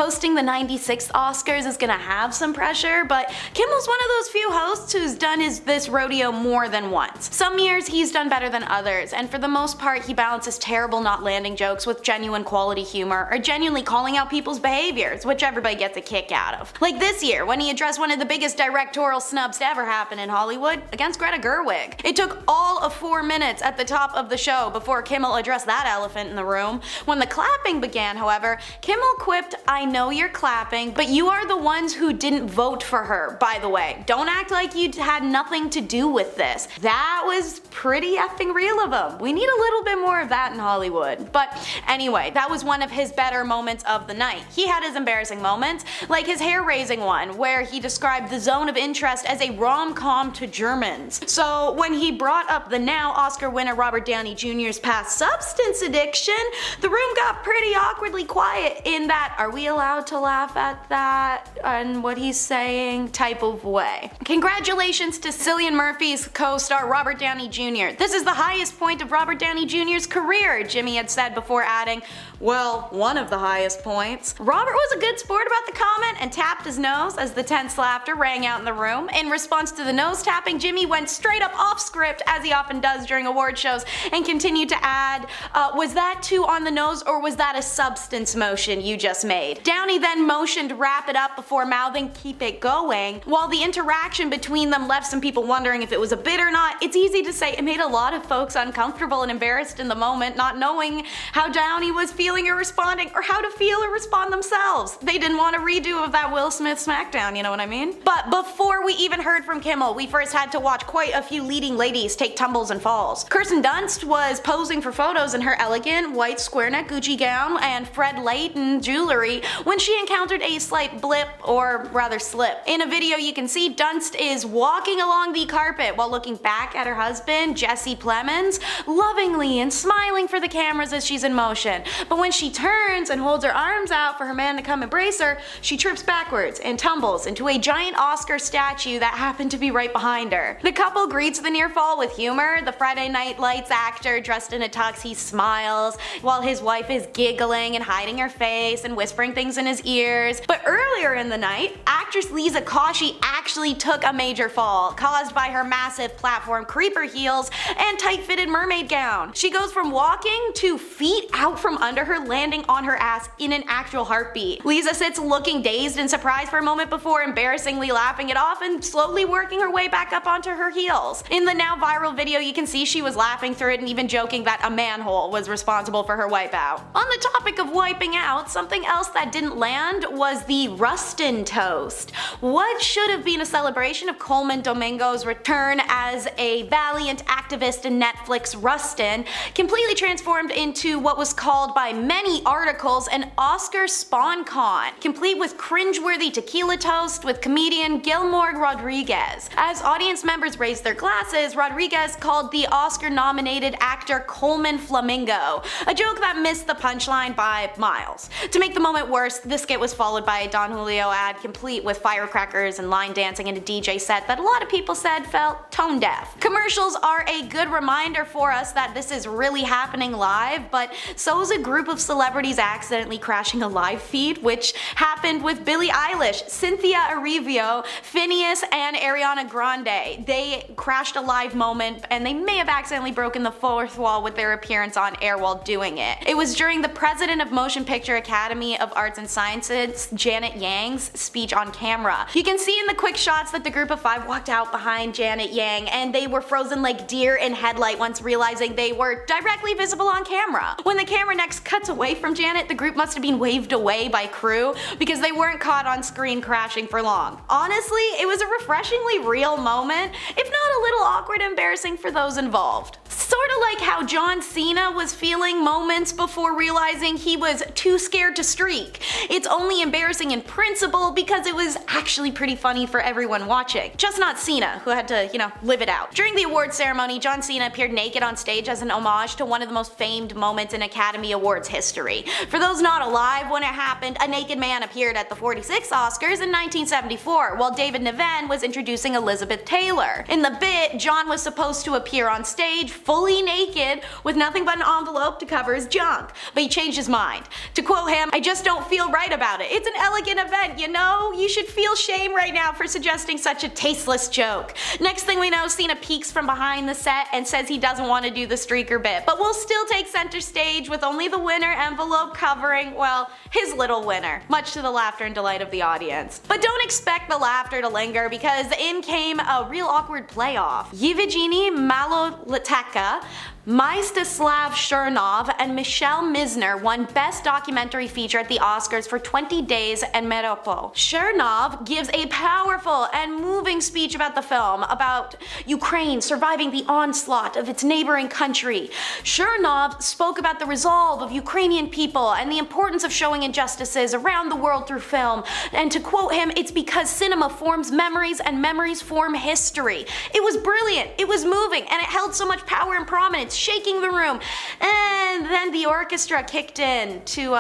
hosting the 96th Oscars is gonna have some pressure, but Kimmel's one of those few hosts who's done this rodeo more than once. Some years he's done better than others, and for the most part he balances terrible not landing jokes with genuine quality humor, or genuinely calling out people's behaviors, which everybody gets a kick out of. Like this year, when he addressed one of the biggest directorial snubs to ever happen in Hollywood against Greta Gerwig. It took all of 4 minutes at the top of the show before Kimmel addressed that elephant in the room. When the clapping began, however, Kimmel quipped, "I know you're clapping, but you are the ones who didn't vote for her, by the way. Don't act like you had nothing to do with this." That was pretty effing real of him. We need a little bit more of that in Hollywood. But anyway, that was one of his better moments of the night. He had his embarrassing moments, like his hair-raising one, where he described the zone of interest as a rom-com to Germans. So when he brought up the now Oscar winner Robert Downey Jr.'s past substance addiction, the room got pretty awkwardly quiet in that "are we allowed to laugh at that and what he's saying" type of way. Congratulations to Cillian Murphy's co-star Robert Downey Jr. This is the highest point of Robert Downey Jr.'s career, Jimmy had said before adding, "well, one of the highest points." Robert was a good sport about the comment and tapped his nose as the tense laughter rang out in the room. In response to the nose tapping, Jimmy went straight up off script, as he often does during award shows, and continued to add, "was that too on the nose, or was that a substance motion you just made?" Downey then motioned to wrap it up before mouthing, "keep it going." While the interaction between them left some people wondering if it was a bit or not, it's easy to say it made a lot of folks uncomfortable and embarrassed in the moment, not knowing how Downey was feeling or responding, or how to feel or respond themselves. They didn't want a redo of that Will Smith smackdown, you know what I mean? But before we even heard from Kimmel, we first had to watch quite a few leading ladies take tumbles and falls. Kirsten Dunst was posing for photos in her elegant white square neck Gucci gown and Fred Leighton jewelry when she encountered a slight blip, or rather slip. In a video you can see Dunst is walking along the carpet while looking back at her husband, Jesse Plemons, lovingly and smiling for the cameras as she's in motion. But when she turns and holds her arms out for her man to come embrace her, she trips backwards and tumbles into a giant Oscar statue that happened to be right behind her. The couple greets the near fall with humor. The Friday Night Lights actor dressed in a tux, he smiles, while his wife is giggling and hiding her face and whispering things in his ears. But earlier in the night, actress Lisa Koshy actually took a major fall, caused by her massive platform creeper heels and tight-fitted mermaid gown. She goes from walking to feet out from under her, landing on her ass in an actual heartbeat. Lisa sits looking dazed and surprised for a moment before embarrassingly laughing it off and slowly working her way back up onto her heels. In the now viral video you can see she was laughing through it and even joking that a manhole was responsible for her wipeout. On the topic of wiping out, something else that didn't land was the Rustin toast. What should have been a celebration of Coleman Domingo's return as a valiant activist in Netflix, Rustin, completely transformed into what was called by many articles an Oscar spawn con, complete with cringeworthy tequila toast with comedian Gilmore Rodriguez. As audience members raised their glasses, Rodriguez called the Oscar-nominated actor Coleman Flamingo, a joke that missed the punchline by miles. To make the moment worse, the skit was followed by a Don Julio ad complete with firecrackers and line dancing and a DJ set that a lot of people said felt tone deaf. Commercials are a good reminder for us that this is really happening live, but so is a group of celebrities accidentally crashing a live feed, which happened with Billie Eilish, Cynthia Erivo, Phineas, and Ariana Grande. They crashed a live moment, and they may have accidentally broken the fourth wall with their appearance on air while doing it. It was during the president of Motion Picture Academy of Arts and Sciences, Janet Yang's speech on camera. You can see in the quick shots that the group of five walked out behind Janet Yang, and they were frozen like deer in headlight once realizing they were directly visible on camera. When the camera next cuts away from Janet, the group must have been waved away by crew because they weren't caught on screen crashing for long. Honestly, it was a refreshingly real moment, if not a little awkward and embarrassing for those involved. Sorta like how John Cena was feeling moments before realizing he was too scared to streak. It's only embarrassing in principle because it was actually pretty funny for everyone watching. Just not Cena, who had to, live it out. During the awards ceremony, John Cena appeared naked on stage as an homage to one of the most famed moments in Academy Awards history. For those not alive when it happened, a naked man appeared at the 46th Oscars in 1974, while David Niven was introducing Elizabeth Taylor. In the bit, John was supposed to appear on stage fully fully naked with nothing but an envelope to cover his junk. But he changed his mind. To quote him, "I just don't feel right about it. It's an elegant event, you know? You should feel shame right now for suggesting such a tasteless joke." Next thing we know, Cena peeks from behind the set and says he doesn't want to do the streaker bit, but will still take center stage with only the winner envelope covering, well, his little winner, much to the laughter and delight of the audience. But don't expect the laughter to linger, because in came a real awkward playoff. Yevgeny Maloliteka, Mstislav Chernov, and Michelle Misner won Best Documentary Feature at the Oscars for 20 Days and Meropo. Chernov gives a powerful and moving speech about the film, about Ukraine surviving the onslaught of its neighboring country. Chernov spoke about the resolve of Ukrainian people and the importance of showing injustices around the world through film, and to quote him, "It's because cinema forms memories and memories form history." It was brilliant, it was moving, and it held so much power and prominence, shaking the room. And then the orchestra kicked in to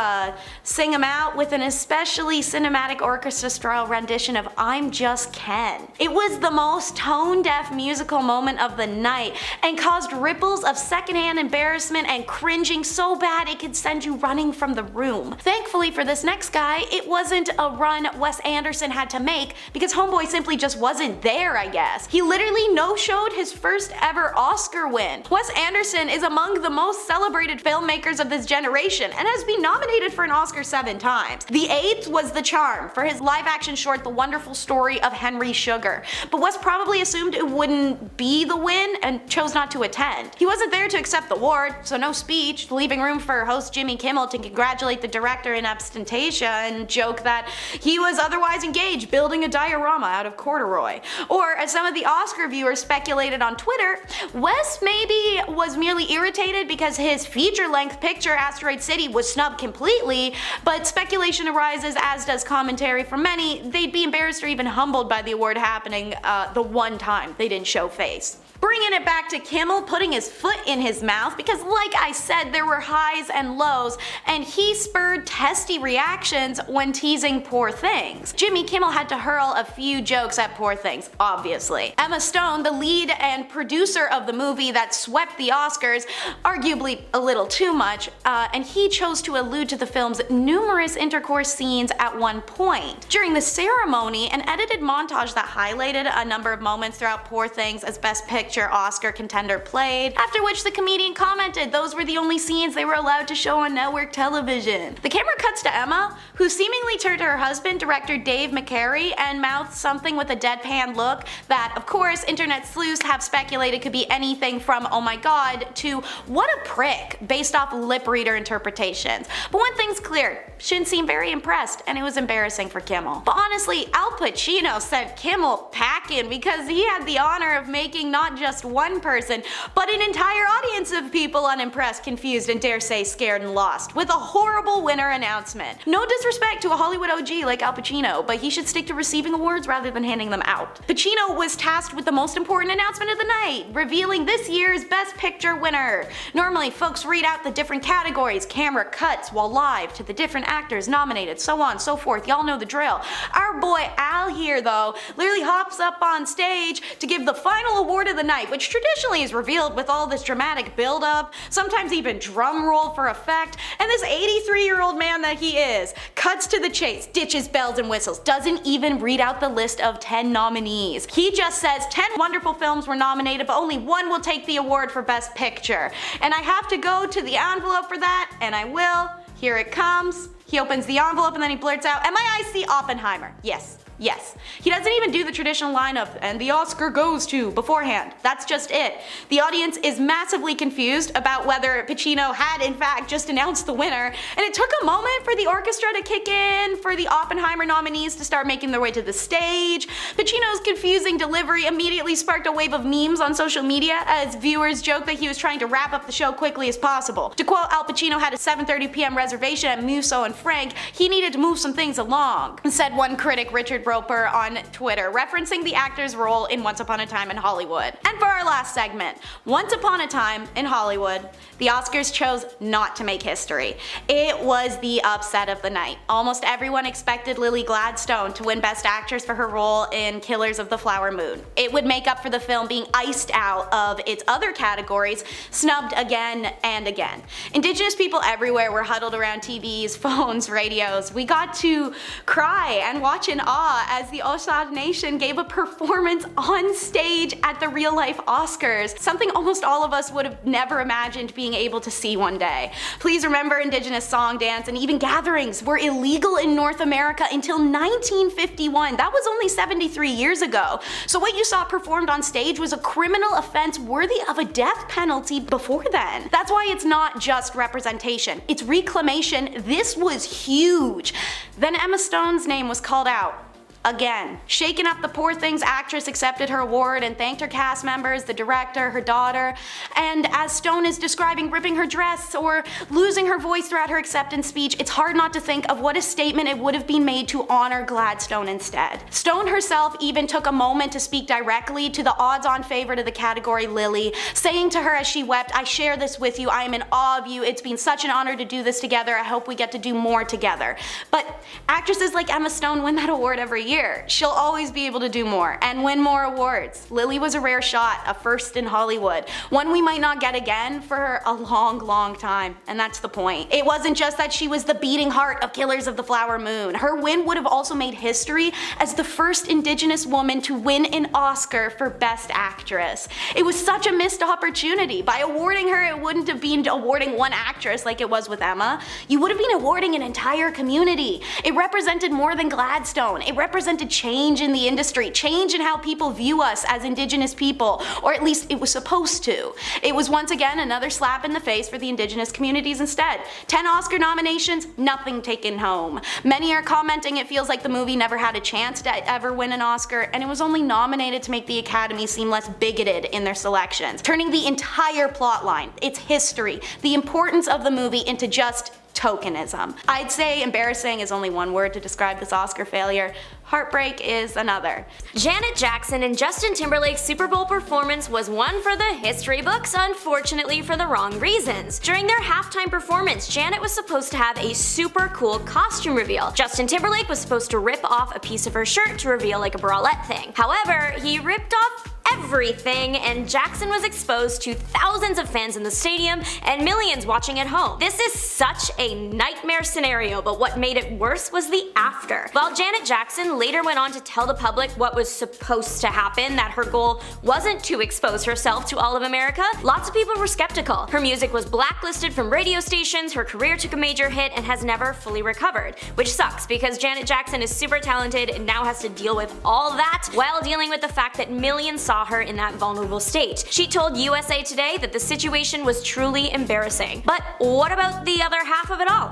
sing him out with an especially cinematic orchestra-style rendition of "I'm Just Ken." It was the most tone-deaf musical moment of the night and caused ripples of secondhand embarrassment and cringing so bad it could send you running from the room. Thankfully for this next guy, it wasn't a run Wes Anderson had to make, because homeboy simply just wasn't there, I guess. He literally no-showed his first ever Oscar win. Wes Anderson is among the most celebrated filmmakers of this generation and has been nominated for an Oscar 7 times. The 8th was The Charm, for his live-action short The Wonderful Story of Henry Sugar, but Wes probably assumed it wouldn't be the win and chose not to attend. He wasn't there to accept the award, so no speech, leaving room for host Jimmy Kimmel to congratulate the director in absentia and joke that he was otherwise engaged building a diorama out of corduroy. Or, as some of the Oscar viewers speculated on Twitter, Wes maybe was merely irritated because his feature-length picture Asteroid City was snubbed completely, but speculation arises, as does commentary from many, they'd be embarrassed or even humbled by the award happening the one time they didn't show face. Bringing it back to Kimmel putting his foot in his mouth, because like I said, there were highs and lows, and he spurred testy reactions when teasing Poor Things. Jimmy Kimmel had to hurl a few jokes at Poor Things, obviously. Emma Stone, the lead and producer of the movie that swept the Oscars, arguably a little too much, and he chose to allude to the film's numerous intercourse scenes at one point. During the ceremony, an edited montage that highlighted a number of moments throughout Poor Things as Best Picture Oscar contender played, after which the comedian commented those were the only scenes they were allowed to show on network television. The camera cuts to Emma, who seemingly turned to her husband, director Dave McCary, and mouthed something with a deadpan look that, of course, internet sleuths have speculated could be anything from "oh my god" to "what a prick," based off lip reader interpretations. But one thing's clear, she didn't seem very impressed, and it was embarrassing for Kimmel. But honestly, Al Pacino sent Kimmel packing, because he had the honor of making not just one person, but an entire audience of people unimpressed, confused, and dare say scared and lost, with a horrible winner announcement. No disrespect to a Hollywood OG like Al Pacino, but he should stick to receiving awards rather than handing them out. Pacino was tasked with the most important announcement of the night, revealing this year's Best Picture winner. Normally, folks read out the different categories, camera cuts while live to the different actors nominated, so on, so forth, y'all know the drill. Our boy Al here, though, literally hops up on stage to give the final award of the night, which traditionally is revealed with all this dramatic build-up, sometimes even drum roll for effect, and this 83-year-old man that he is cuts to the chase, ditches bells and whistles, doesn't even read out the list of 10 nominees. He just says 10 wonderful films were nominated, but only one will take the award for Best Picture. And I have to go to the envelope for that, and I will. Here it comes. He opens the envelope and then he blurts out, "And my eyes see Oppenheimer." Yes. Yes. He doesn't even do the traditional line of, "and the Oscar goes to," beforehand. That's just it. The audience is massively confused about whether Pacino had in fact just announced the winner, and it took a moment for the orchestra to kick in, for the Oppenheimer nominees to start making their way to the stage. Pacino's confusing delivery immediately sparked a wave of memes on social media as viewers joked that he was trying to wrap up the show quickly as possible. To quote, Al Pacino had a 7:30 p.m. reservation at Musso and Frank, he needed to move some things along. Said one critic, Richard Roper on Twitter, referencing the actor's role in Once Upon a Time in Hollywood. And for our last segment, Once Upon a Time in Hollywood, the Oscars chose not to make history. It was the upset of the night. Almost everyone expected Lily Gladstone to win Best Actress for her role in Killers of the Flower Moon. It would make up for the film being iced out of its other categories, snubbed again and again. Indigenous people everywhere were huddled around TVs, phones, radios. We got to cry and watch in awe as the Osage Nation gave a performance on stage at the real-life Oscars, something almost all of us would have never imagined being able to see one day. Please remember, Indigenous song, dance, and even gatherings were illegal in North America until 1951. That was only 73 years ago. So what you saw performed on stage was a criminal offense worthy of a death penalty before then. That's why it's not just representation, it's reclamation. This was huge. Then Emma Stone's name was called out. Again. Shaken Up the Poor Things actress accepted her award and thanked her cast members, the director, her daughter, and as Stone is describing ripping her dress or losing her voice throughout her acceptance speech, it's hard not to think of what a statement it would have been made to honor Gladstone instead. Stone herself even took a moment to speak directly to the odds-on favorite of the category, Lily, saying to her as she wept, "I share this with you, I am in awe of you, it's been such an honor to do this together, I hope we get to do more together." But actresses like Emma Stone win that award every year. She'll always be able to do more and win more awards. Lily was a rare shot, a first in Hollywood, one we might not get again for a long time, and that's the point. It wasn't just that she was the beating heart of Killers of the Flower Moon. Her win would have also made history as the first Indigenous woman to win an Oscar for Best Actress. It was such a missed opportunity. By awarding her, it wouldn't have been awarding one actress like it was with Emma. You would have been awarding an entire community. It represented more than Gladstone. It represented change in the industry, change in how people view us as Indigenous people, or at least it was supposed to. It was once again another slap in the face for the Indigenous communities instead. 10 Oscar nominations, nothing taken home. Many are commenting it feels like the movie never had a chance to ever win an Oscar, and it was only nominated to make the Academy seem less bigoted in their selections, turning the entire plotline, its history, the importance of the movie into just tokenism. I'd say embarrassing is only one word to describe this Oscar failure. Heartbreak is another. Janet Jackson and Justin Timberlake's Super Bowl performance was one for the history books, unfortunately for the wrong reasons. During their halftime performance, Janet was supposed to have a super cool costume reveal. Justin Timberlake was supposed to rip off a piece of her shirt to reveal like a bralette thing. However, he ripped off everything, and Jackson was exposed to thousands of fans in the stadium and millions watching at home. This is such a nightmare scenario, but what made it worse was the after. While Janet Jackson later went on to tell the public what was supposed to happen, that her goal wasn't to expose herself to all of America, lots of people were skeptical. Her music was blacklisted from radio stations, her career took a major hit, and has never fully recovered, which sucks because Janet Jackson is super talented and now has to deal with all that while dealing with the fact that millions saw her in that vulnerable state. She told USA Today that the situation was truly embarrassing. But what about the other half of it all?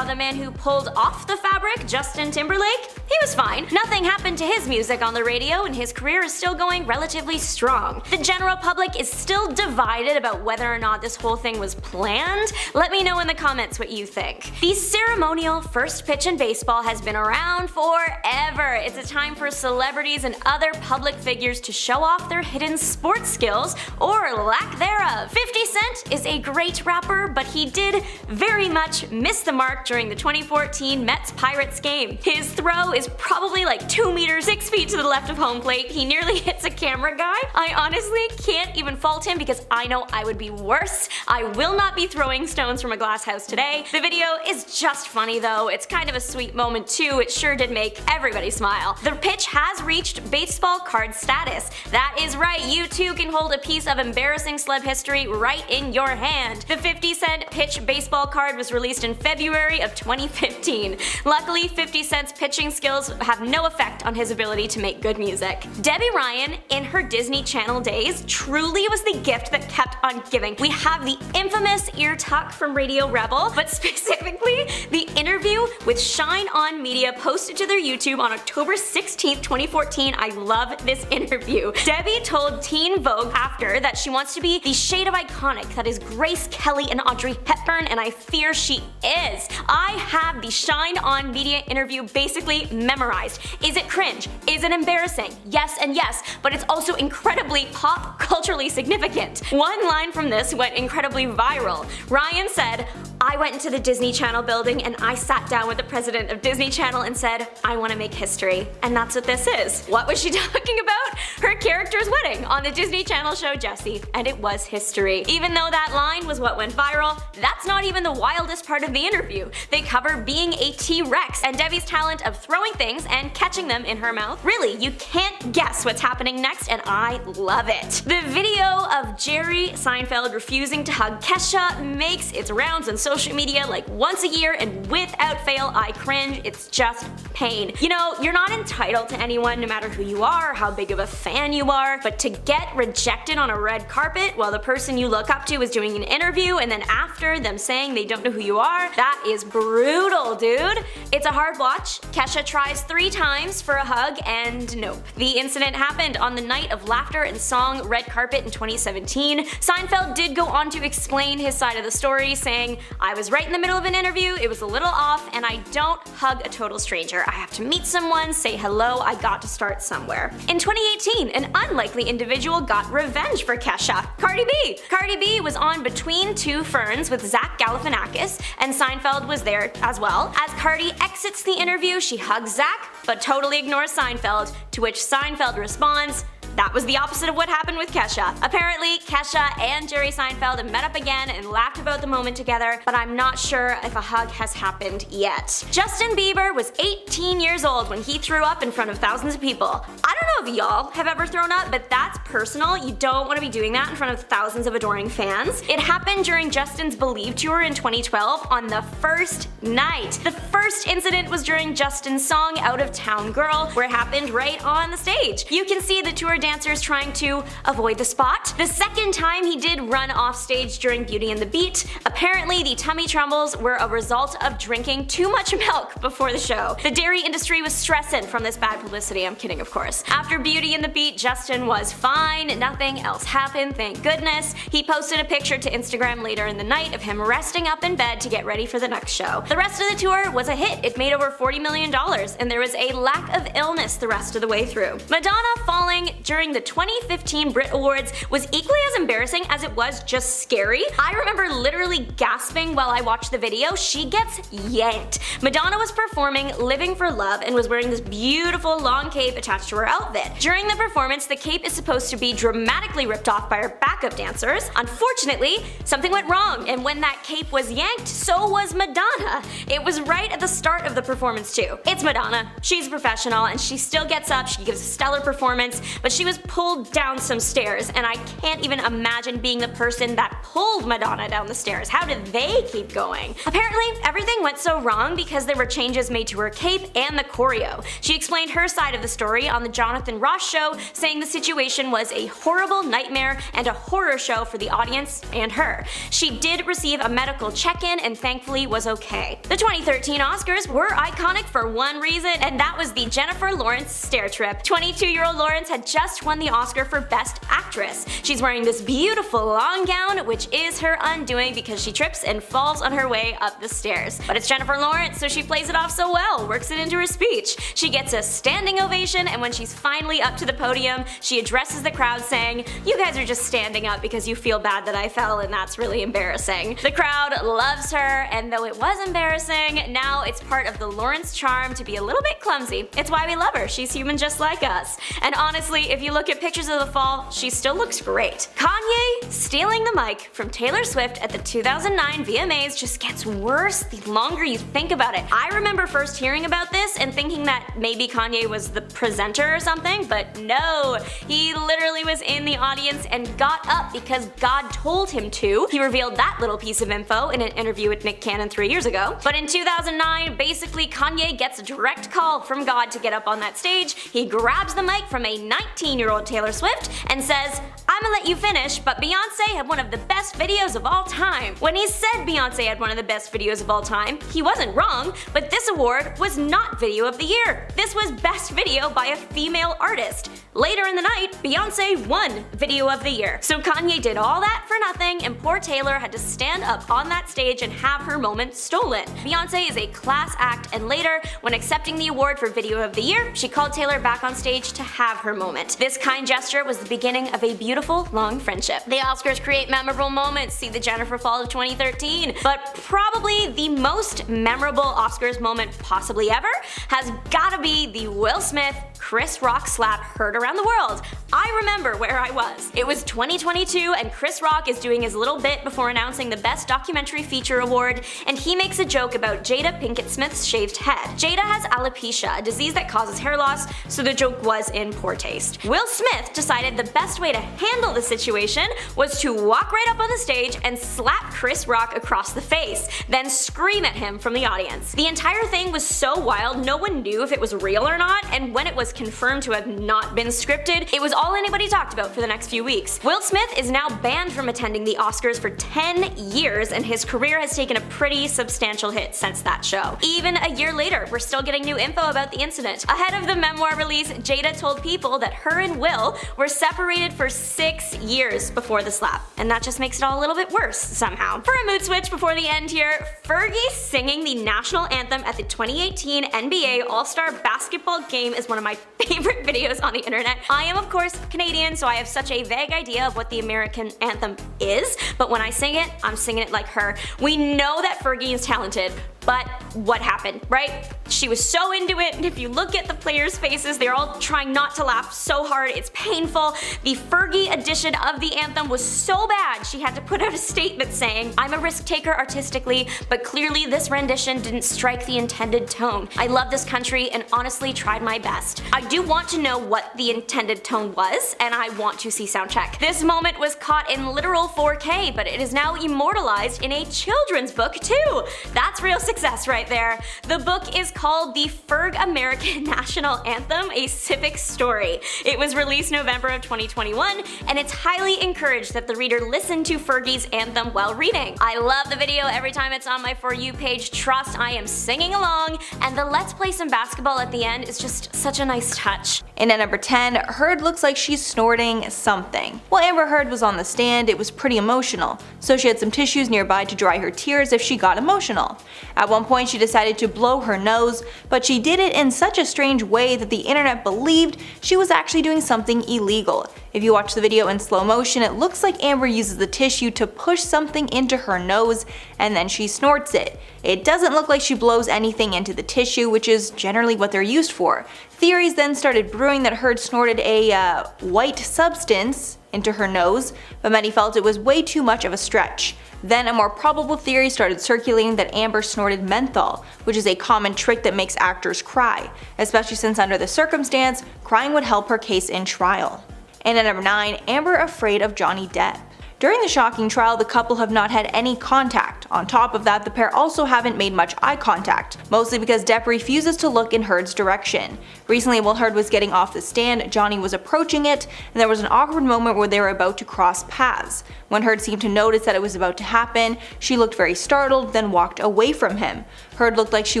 The man who pulled off the fabric, Justin Timberlake? He was fine. Nothing happened to his music on the radio, and his career is still going relatively strong. The general public is still divided about whether or not this whole thing was planned. Let me know in the comments what you think. The ceremonial first pitch in baseball has been around forever. It's a time for celebrities and other public figures to show off their hidden sports skills, or lack thereof. 50 Cent is a great rapper, but he did very much miss the mark during the 2014 Mets-Pirates game. His throw is probably like 2 meters, 6 feet to the left of home plate. He nearly hits a camera guy. I honestly can't even fault him because I know I would be worse. I will not be throwing stones from a glass house today. The video is just funny though. It's kind of a sweet moment too. It sure did make everybody smile. The pitch has reached baseball card status. That is right, you too can hold a piece of embarrassing celeb history right in your hand. The 50 Cent pitch baseball card was released in February of 2015. Luckily, 50 Cent's pitching skills have no effect on his ability to make good music. Debbie Ryan, in her Disney Channel days, truly was the gift that kept on giving. We have the infamous ear tuck from Radio Rebel, but specifically the interview with Shine On Media posted to their YouTube on October 16th, 2014. I love this interview. Debbie Debbie told Teen Vogue after that she wants to be the shade of iconic that is Grace Kelly and Audrey Hepburn, and I fear she is. I have the Shine On Media interview basically memorized. Is it cringe? Is it embarrassing? Yes and yes, but it's also incredibly pop culturally significant. One line from this went incredibly viral. Ryan said, "I went into the Disney Channel building and I sat down with the president of Disney Channel and said, I want to make history." And that's what this is. What was she talking about? Her character's wedding on the Disney Channel show Jessie, and it was history. Even though that line was what went viral, that's not even the wildest part of the interview. They cover being a T-Rex and Debbie's talent of throwing things and catching them in her mouth. Really, you can't guess what's happening next, and I love it. The video of Jerry Seinfeld refusing to hug Kesha makes its rounds on social media like once a year, and without fail I cringe. It's just pain. You know, you're not entitled to anyone no matter who you are, how big of a fan you are, but to get rejected on a red carpet while the person you look up to is doing an interview and then after them saying they don't know who you are, that is brutal, dude. It's a hard watch. Kesha tries 3 times for a hug and nope. The incident happened on the night of Laughter and Song red carpet in 2017. Seinfeld did go on to explain his side of the story, saying, "I was right in the middle of an interview, it was a little off, and I don't hug a total stranger. I have to meet someone, say hello, I got to start somewhere." In 2018, an unlikely individual got revenge for Kesha. Cardi B. Cardi B was on Between Two Ferns with Zach Galifianakis, and Seinfeld was there as well. As Cardi exits the interview, she hugs Zach, but totally ignores Seinfeld, to which Seinfeld responds, "That was the opposite of what happened with Kesha." Apparently, Kesha and Jerry Seinfeld met up again and laughed about the moment together, but I'm not sure if a hug has happened yet. Justin Bieber was 18 years old when he threw up in front of thousands of people. I don't know if y'all have ever thrown up, but that's personal. You don't want to be doing that in front of thousands of adoring fans. It happened during Justin's Believe tour in 2012 on the first night. The first incident was during Justin's song Out of Town Girl, where it happened right on the stage. You can see the tour dancers trying to avoid the spot. The second time he did run off stage during Beauty and the Beat. Apparently the tummy trembles were a result of drinking too much milk before the show. The dairy industry was stressing from this bad publicity. I'm kidding, of course. After Beauty and the Beat, Justin was fine. Nothing else happened, thank goodness. He posted a picture to Instagram later in the night of him resting up in bed to get ready for the next show. The rest of the tour was a hit. It made over $40 million, and there was a lack of illness the rest of the way through. Madonna falling during the 2015 Brit Awards was equally as embarrassing as it was just scary. I remember literally gasping while I watched the video. She gets yanked. Madonna was performing Living for Love and was wearing this beautiful long cape attached to her outfit. During the performance, the cape is supposed to be dramatically ripped off by her backup dancers. Unfortunately, something went wrong, and when that cape was yanked, so was Madonna. It was right at the start of the performance too. It's Madonna. She's a professional and she still gets up, she gives a stellar performance, but she was pulled down some stairs, and I can't even imagine being the person that pulled Madonna down the stairs. How did they keep going? Apparently, everything went so wrong because there were changes made to her cape and the choreo. She explained her side of the story on the Jonathan Ross show, saying the situation was a horrible nightmare and a horror show for the audience and her. She did receive a medical check-in and thankfully was okay. The 2013 Oscars were iconic for one reason, and that was the Jennifer Lawrence stair trip. 22-year-old Lawrence had just won the Oscar for Best Actress. She's wearing this beautiful long gown, which is her undoing because she trips and falls on her way up the stairs. But it's Jennifer Lawrence, so she plays it off so well, works it into her speech. She gets a standing ovation, and when she's finally up to the podium, she addresses the crowd saying, "You guys are just standing up because you feel bad that I fell, and that's really embarrassing." The crowd loves her, and though it was embarrassing, now it's part of the Lawrence charm to be a little bit clumsy. It's why we love her. She's human just like us. And honestly, if you look at pictures of the fall, she still looks great. Kanye stealing the mic from Taylor Swift at the 2009 VMAs just gets worse the longer you think about it. I remember first hearing about this and thinking that maybe Kanye was the presenter or something, but no, he literally was in the audience and got up because God told him to. He revealed that little piece of info in an interview with Nick Cannon 3 years ago. But in 2009, basically Kanye gets a direct call from God to get up on that stage. He grabs the mic from a 19-year-old Taylor Swift and says, "I'ma let you finish, but Beyonce had one of the best videos of all time." When he said Beyonce had one of the best videos of all time, he wasn't wrong, but this award was not Video of the Year. This was Best Video by a female artist. Later in the night, Beyonce won Video of the Year. So Kanye did all that for nothing, and poor Taylor had to stand up on that stage and have her moment stolen. Beyonce is a class act, and later, when accepting the award for Video of the Year, she called Taylor back on stage to have her moment. This kind gesture was the beginning of a beautiful, long friendship. The Oscars create memorable moments, see the Jennifer Fall of 2013, but probably the most memorable Oscars moment possibly ever has gotta be the Will Smith Chris Rock slap heard around the world. I remember where I was. It was 2022 and Chris Rock is doing his little bit before announcing the Best Documentary Feature Award, and he makes a joke about Jada Pinkett Smith's shaved head. Jada has alopecia, a disease that causes hair loss, so the joke was in poor taste. Will Smith decided the best way to handle the situation was to walk right up on the stage and slap Chris Rock across the face, then scream at him from the audience. The entire thing was so wild, no one knew if it was real or not, and when it was confirmed to have not been scripted, it was all anybody talked about for the next few weeks. Will Smith is now banned from attending the Oscars for 10 years, and his career has taken a pretty substantial hit since that show. Even a year later, we're still getting new info about the incident. Ahead of the memoir release, Jada told People that her and Will were separated for 6 years before the slap, and that just makes it all a little bit worse somehow. For a mood switch before the end here, Fergie singing the national anthem at the 2018 NBA All-Star basketball game is one of my favorite videos on the internet. I am of course Canadian, so I have such a vague idea of what the American anthem is, but when I sing it, I'm singing it like her. We know that Fergie is talented, but what happened, right? She was so into it, and if you look at the players' faces, they're all trying not to laugh so hard, it's painful. The Fergie edition of the anthem was so bad, she had to put out a statement saying, "I'm a risk taker artistically, but clearly this rendition didn't strike the intended tone. I love this country and honestly tried my best." I do want to know what the intended tone was, and I want to see soundcheck. This moment was caught in literal 4K, but it is now immortalized in a children's book too. That's real success right there. The book is called The Ferg American National Anthem, A Civic Story. It was released November of 2021, and it's highly encouraged that the reader listen to Fergie's anthem while reading. I love the video every time it's on my For You page. Trust, I am singing along, and the "let's play some basketball" at the end is just such a nice touch. And at number 10, Heard looks like she's snorting something. While Amber Heard was on the stand, it was pretty emotional, so she had some tissues nearby to dry her tears if she got emotional. At one point she decided to blow her nose, but she did it in such a strange way that the internet believed she was actually doing something illegal. If you watch the video in slow motion, it looks like Amber uses the tissue to push something into her nose and then she snorts it. It doesn't look like she blows anything into the tissue, which is generally what they're used for. Theories then started brewing that Heard snorted a white substance into her nose, but many felt it was way too much of a stretch. Then a more probable theory started circulating that Amber snorted menthol, which is a common trick that makes actors cry, especially since under the circumstance, crying would help her case in trial. And at number 9, Amber afraid of Johnny Depp. During the shocking trial, the couple have not had any contact. On top of that, the pair also haven't made much eye contact, mostly because Depp refuses to look in Heard's direction. Recently, while Heard was getting off the stand, Johnny was approaching it, and there was an awkward moment where they were about to cross paths. When Heard seemed to notice that it was about to happen, she looked very startled, then walked away from him. Heard looked like she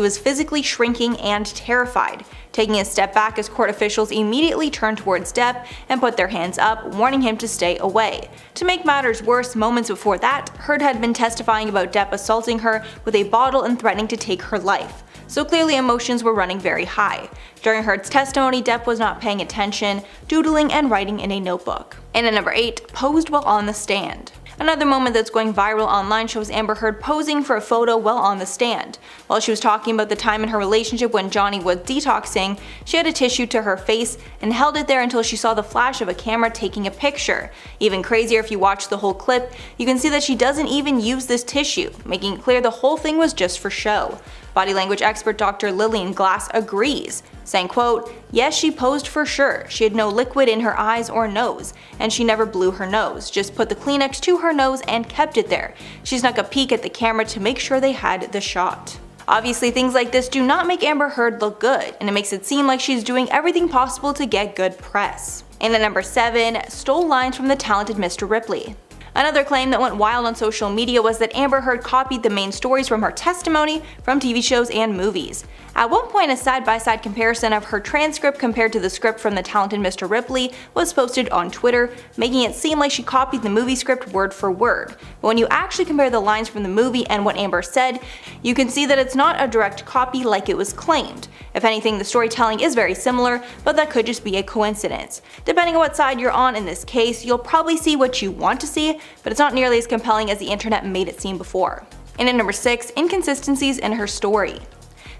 was physically shrinking and terrified. Taking a step back as court officials immediately turned towards Depp and put their hands up, warning him to stay away. To make matters worse, moments before that, Heard had been testifying about Depp assaulting her with a bottle and threatening to take her life. So clearly emotions were running very high. During Heard's testimony, Depp was not paying attention, doodling and writing in a notebook. And at number 8, posed while on the stand. Another moment that's going viral online shows Amber Heard posing for a photo while on the stand. While she was talking about the time in her relationship when Johnny was detoxing, she had a tissue to her face and held it there until she saw the flash of a camera taking a picture. Even crazier, if you watch the whole clip, you can see that she doesn't even use this tissue, making it clear the whole thing was just for show. Body language expert Dr. Lillian Glass agrees, saying, quote, "Yes, she posed for sure. She had no liquid in her eyes or nose, and she never blew her nose, just put the Kleenex to her nose and kept it there. She snuck a peek at the camera to make sure they had the shot." Obviously, things like this do not make Amber Heard look good, and it makes it seem like she's doing everything possible to get good press. And at number 7, stole lines from the talented Mr. Ripley. Another claim that went wild on social media was that Amber Heard copied the main stories from her testimony from TV shows and movies. At one point, a side-by-side comparison of her transcript compared to the script from the talented Mr. Ripley was posted on Twitter, making it seem like she copied the movie script word for word. But when you actually compare the lines from the movie and what Amber said, you can see that it's not a direct copy like it was claimed. If anything, the storytelling is very similar, but that could just be a coincidence. Depending on what side you're on in this case, you'll probably see what you want to see, but it's not nearly as compelling as the internet made it seem before. And at number 6, inconsistencies in her story.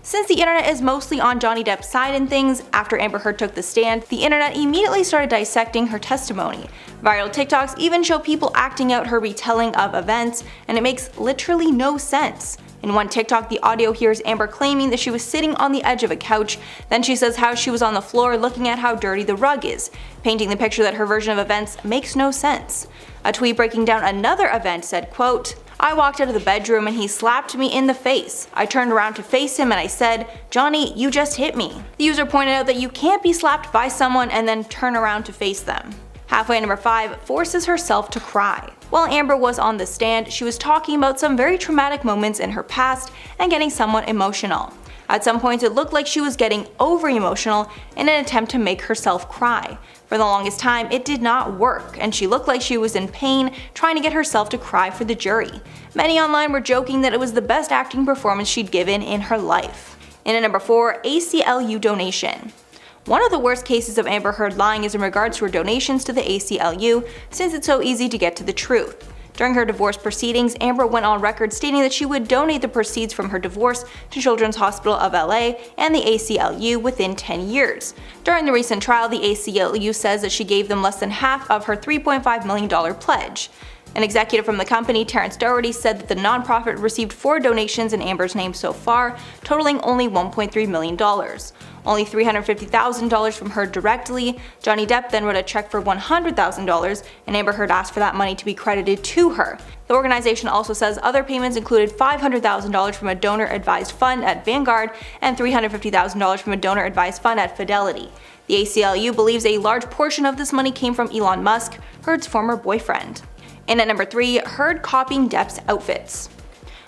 Since the internet is mostly on Johnny Depp's side in things, after Amber Heard took the stand, the internet immediately started dissecting her testimony. Viral TikToks even show people acting out her retelling of events, and it makes literally no sense. In one TikTok, the audio hears Amber claiming that she was sitting on the edge of a couch, then she says how she was on the floor looking at how dirty the rug is, painting the picture that her version of events makes no sense. A tweet breaking down another event said, quote, "I walked out of the bedroom and he slapped me in the face. I turned around to face him and I said, 'Johnny, you just hit me.'" The user pointed out that you can't be slapped by someone and then turn around to face them. Halfway at number 5, forces herself to cry. While Amber was on the stand, she was talking about some very traumatic moments in her past and getting somewhat emotional. At some points it looked like she was getting over-emotional in an attempt to make herself cry. For the longest time, it did not work, and she looked like she was in pain trying to get herself to cry for the jury. Many online were joking that it was the best acting performance she'd given in her life. And at number 4, ACLU donation. One of the worst cases of Amber Heard lying is in regards to her donations to the ACLU, since it's so easy to get to the truth. During her divorce proceedings, Amber went on record stating that she would donate the proceeds from her divorce to Children's Hospital of LA and the ACLU within 10 years. During the recent trial, the ACLU says that she gave them less than half of her $3.5 million pledge. An executive from the company, Terrence Doherty, said that the nonprofit received 4 donations in Amber's name so far, totaling only $1.3 million. Only $350,000 from her directly. Johnny Depp then wrote a check for $100,000, and Amber Heard asked for that money to be credited to her. The organization also says other payments included $500,000 from a donor-advised fund at Vanguard and $350,000 from a donor-advised fund at Fidelity. The ACLU believes a large portion of this money came from Elon Musk, Heard's former boyfriend. And at number 3, Heard copying Depp's outfits.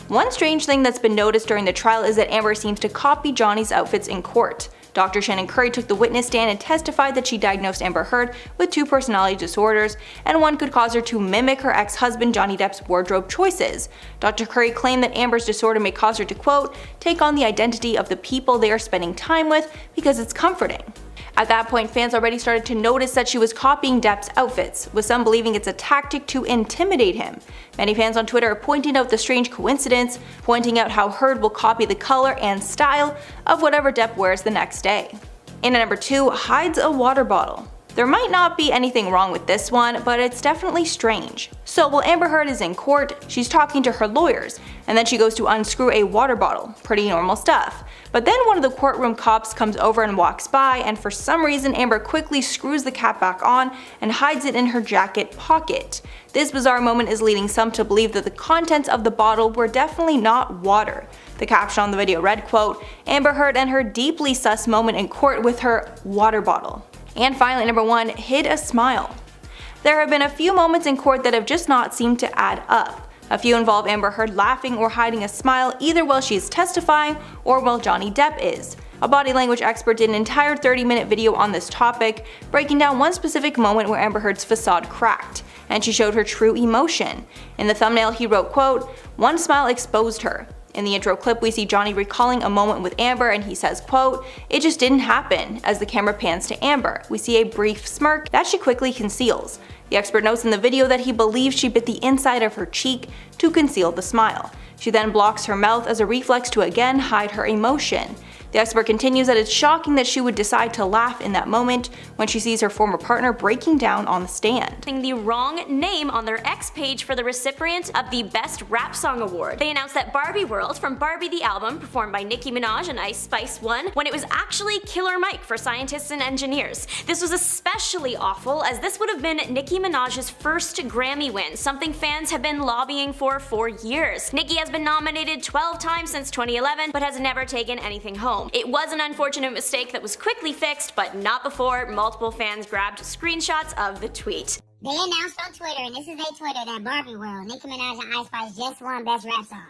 One strange thing that's been noticed during the trial is that Amber seems to copy Johnny's outfits in court. Dr. Shannon Curry took the witness stand and testified that she diagnosed Amber Heard with 2 personality disorders, and one could cause her to mimic her ex-husband Johnny Depp's wardrobe choices. Dr. Curry claimed that Amber's disorder may cause her to, quote, "take on the identity of the people they are spending time with because it's comforting." At that point, fans already started to notice that she was copying Depp's outfits, with some believing it's a tactic to intimidate him. Many fans on Twitter are pointing out the strange coincidence, pointing out how Heard will copy the color and style of whatever Depp wears the next day. And at number 2, hides a water bottle. There might not be anything wrong with this one, but it's definitely strange. So while Amber Heard is in court, she's talking to her lawyers, and then she goes to unscrew a water bottle. Pretty normal stuff. But then one of the courtroom cops comes over and walks by, and for some reason Amber quickly screws the cap back on and hides it in her jacket pocket. This bizarre moment is leading some to believe that the contents of the bottle were definitely not water. The caption on the video read, quote, "Amber Heard and her deeply sus moment in court with her water bottle." And finally, number 1, hid a smile. There have been a few moments in court that have just not seemed to add up. A few involve Amber Heard laughing or hiding a smile either while she is testifying or while Johnny Depp is. A body language expert did an entire 30-minute video on this topic, breaking down one specific moment where Amber Heard's facade cracked, and she showed her true emotion. In the thumbnail he wrote, quote, "One smile exposed her." In the intro clip we see Johnny recalling a moment with Amber and he says, quote, "It just didn't happen." As the camera pans to Amber, we see a brief smirk that she quickly conceals. The expert notes in the video that he believes she bit the inside of her cheek to conceal the smile. She then blocks her mouth as a reflex to again hide her emotion. The expert continues that it's shocking that she would decide to laugh in that moment when she sees her former partner breaking down on the stand. The wrong name on their X page for the recipient of the Best Rap Song Award. They announced that Barbie World from Barbie the Album, performed by Nicki Minaj and Ice Spice, won when it was actually Killer Mike for Scientists and Engineers. This was especially awful as this would have been Nicki Minaj's first Grammy win, something fans have been lobbying for years. Nicki has been nominated 12 times since 2011 but has never taken anything home. It was an unfortunate mistake that was quickly fixed, but not before multiple fans grabbed screenshots of the tweet. They announced on Twitter, and this is their Twitter, that Barbie World, Nicki Minaj and Ice Spice just won Best Rap Song.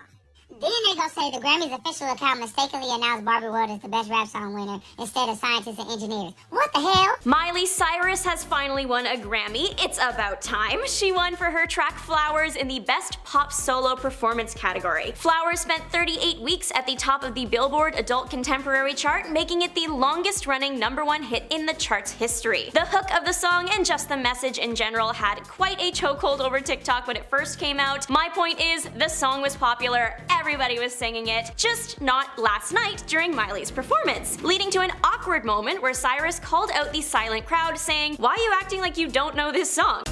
Then they gonna say the Grammy's official account mistakenly announced Barbie World as the Best Rap Song winner instead of Scientists and Engineers. What the hell? Miley Cyrus has finally won a Grammy. It's about time. She won for her track Flowers in the Best Pop Solo Performance category. Flowers spent 38 weeks at the top of the Billboard Adult Contemporary chart, making it the longest-running #1 hit in the chart's history. The hook of the song and just the message in general had quite a chokehold over TikTok when it first came out. My point is, the song was popular. Everybody was singing it, just not last night during Miley's performance, leading to an awkward moment where Cyrus called out the silent crowd saying, "Why are you acting like you don't know this song?"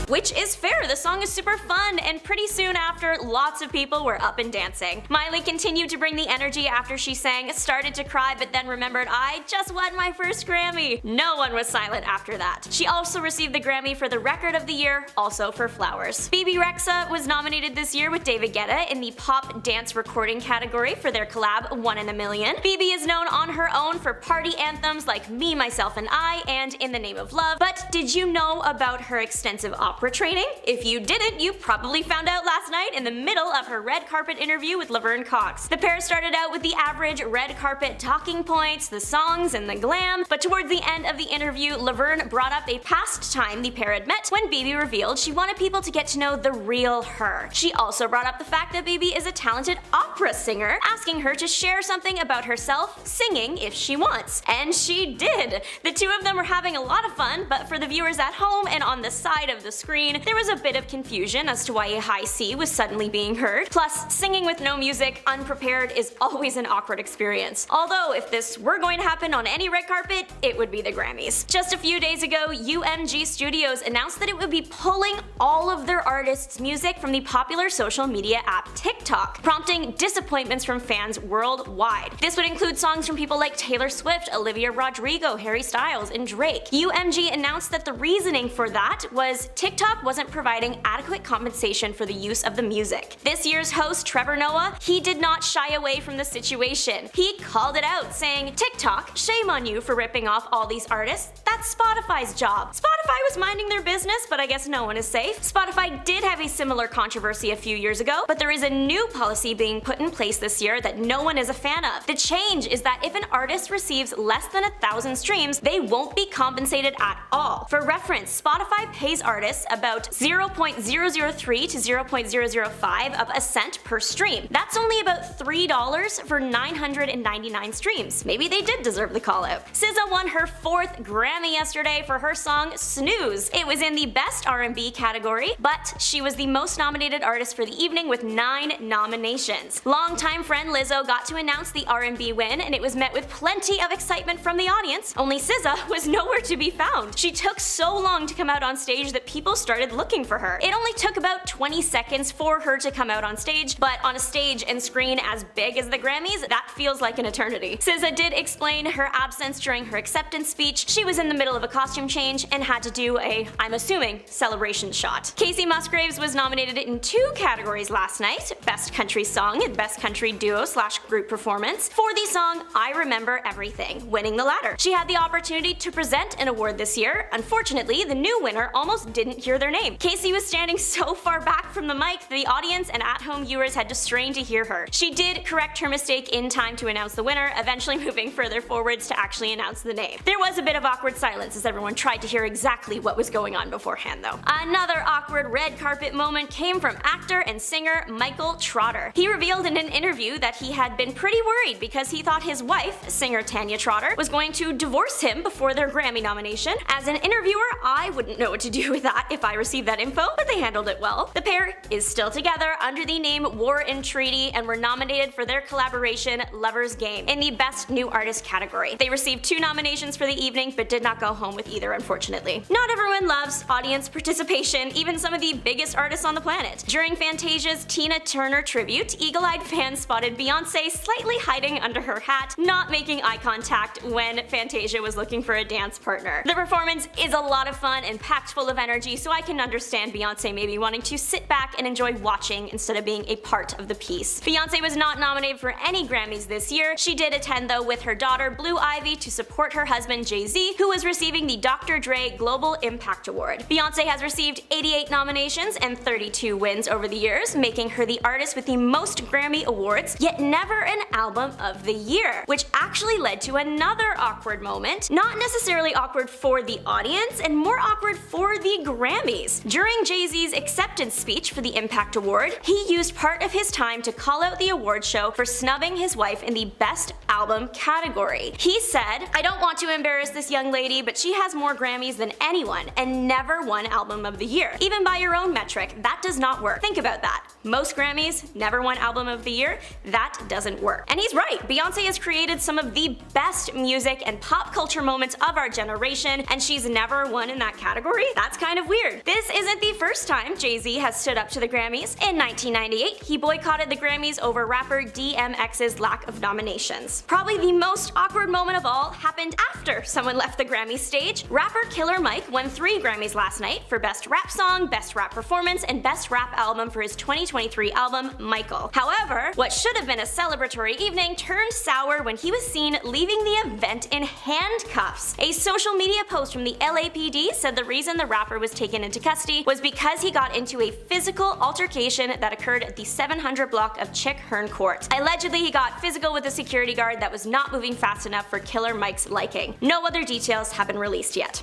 Which is fair, the song is super fun, and pretty soon after, lots of people were up and dancing. Miley continued to bring the energy after she sang, started to cry, but then remembered, "I just won my first Grammy." No one was silent after that. She also received the Grammy for the Record of the Year, also for Flowers. Bebe Rexha was nominated this year with David Guetta in the Pop Dance Recording category for their collab 1 in a Million. Bebe is known on her own for party anthems like Me, Myself, and I and In the Name of Love, but did you know about her extensive opera training? If you didn't, you probably found out last night in the middle of her red carpet interview with Laverne Cox. The pair started out with the average red carpet talking points, the songs, and the glam, but towards the end of the interview, Laverne brought up a past time the pair had met when Bebe revealed she wanted people to get to know the real her. She also brought up the fact that Bebe is a talented opera singer, asking her to share something about herself singing if she wants. And she did! The two of them were having a lot of fun, but for the viewers at home and on the side of the screen, there was a bit of confusion as to why a high C was suddenly being heard. Plus, singing with no music, unprepared, is always an awkward experience. Although, if this were going to happen on any red carpet, it would be the Grammys. Just a few days ago, UMG Studios announced that it would be pulling all of their artists' music from the popular social media app TikTok, prompting disappointments from fans worldwide. This would include songs from people like Taylor Swift, Olivia Rodrigo, Harry Styles, and Drake. UMG announced that the reasoning for that was TikTok wasn't providing adequate compensation for the use of the music. This year's host, Trevor Noah, he did not shy away from the situation. He called it out, saying, "TikTok, shame on you for ripping off all these artists. That's Spotify's job." Spotify was minding their business, but I guess no one is safe. Spotify did have a similar controversy a few years ago, but there is a new policy being put in place this year that no one is a fan of. The change is that if an artist receives less than 1,000 streams, they won't be compensated at all. For reference, Spotify pays artists about 0.003 to 0.005 of a cent per stream. That's only about $3 for 999 streams. Maybe they did deserve the call out. SZA won her 4th Grammy yesterday for her song Snooze. It was in the Best R&B category, but she was the most nominated artist for the evening with 9 nominations. Longtime friend Lizzo got to announce the R&B win, and it was met with plenty of excitement from the audience, only SZA was nowhere to be found. She took so long to come out on stage that people started looking for her. It only took about 20 seconds for her to come out on stage, but on a stage and screen as big as the Grammys, that feels like an eternity. SZA did explain her absence during her acceptance speech. She was in the middle of a costume change and had to do a, I'm assuming, celebration shot. Casey Musgraves was nominated in 2 categories last night, Best Country Song and Best Country Duo/Group Performance, for the song I Remember Everything, winning the latter. She had the opportunity to present an award this year. Unfortunately, the new winner almost didn't hear their name. Casey was standing so far back from the mic that the audience and at-home viewers had to strain to hear her. She did correct her mistake in time to announce the winner, eventually moving further forwards to actually announce the name. There was a bit of awkward silence as everyone tried to hear exactly what was going on beforehand though. Another awkward red carpet moment came from actor and singer Michael Trotter. He revealed in an interview that he had been pretty worried because he thought his wife, singer Tanya Trotter, was going to divorce him before their Grammy nomination. As an interviewer, I wouldn't know what to do with that. if I received that info, but they handled it well. The pair is still together under the name War and Treaty and were nominated for their collaboration Lover's Game in the Best New Artist category. They received 2 nominations for the evening, but did not go home with either, unfortunately. Not everyone loves audience participation, even some of the biggest artists on the planet. During Fantasia's Tina Turner tribute, eagle-eyed fans spotted Beyonce slightly hiding under her hat, not making eye contact when Fantasia was looking for a dance partner. The performance is a lot of fun and packed full of energy, so I can understand Beyonce maybe wanting to sit back and enjoy watching instead of being a part of the piece. Beyonce was not nominated for any Grammys this year. She did attend though with her daughter Blue Ivy to support her husband Jay-Z, who was receiving the Dr. Dre Global Impact Award. Beyonce has received 88 nominations and 32 wins over the years, making her the artist with the most Grammy awards, yet never an Album of the Year, which actually led to another awkward moment. Not necessarily awkward for the audience, and more awkward for the Grammys. During Jay-Z's acceptance speech for the Impact Award, he used part of his time to call out the award show for snubbing his wife in the Best Album category. He said, "I don't want to embarrass this young lady, but she has more Grammys than anyone and never won Album of the Year. Even by your own metric, that does not work. Think about that. Most Grammys, never won Album of the Year. That doesn't work." And he's right. Beyonce has created some of the best music and pop culture moments of our generation, and she's never won in that category? That's kind of weird. This isn't the first time Jay-Z has stood up to the Grammys. In 1998, he boycotted the Grammys over rapper DMX's lack of nominations. Probably the most awkward moment of all happened after someone left the Grammy stage. Rapper Killer Mike won 3 Grammys last night for Best Rap Song, Best Rap Performance, and Best Rap Album for his 2023 album, Michael. However, what should have been a celebratory evening turned sour when he was seen leaving the event in handcuffs. A social media post from the LAPD said the reason the rapper was taken into custody was because he got into a physical altercation that occurred at the 700 block of Chick Hearn Court. Allegedly, he got physical with a security guard that was not moving fast enough for Killer Mike's liking. No other details have been released yet.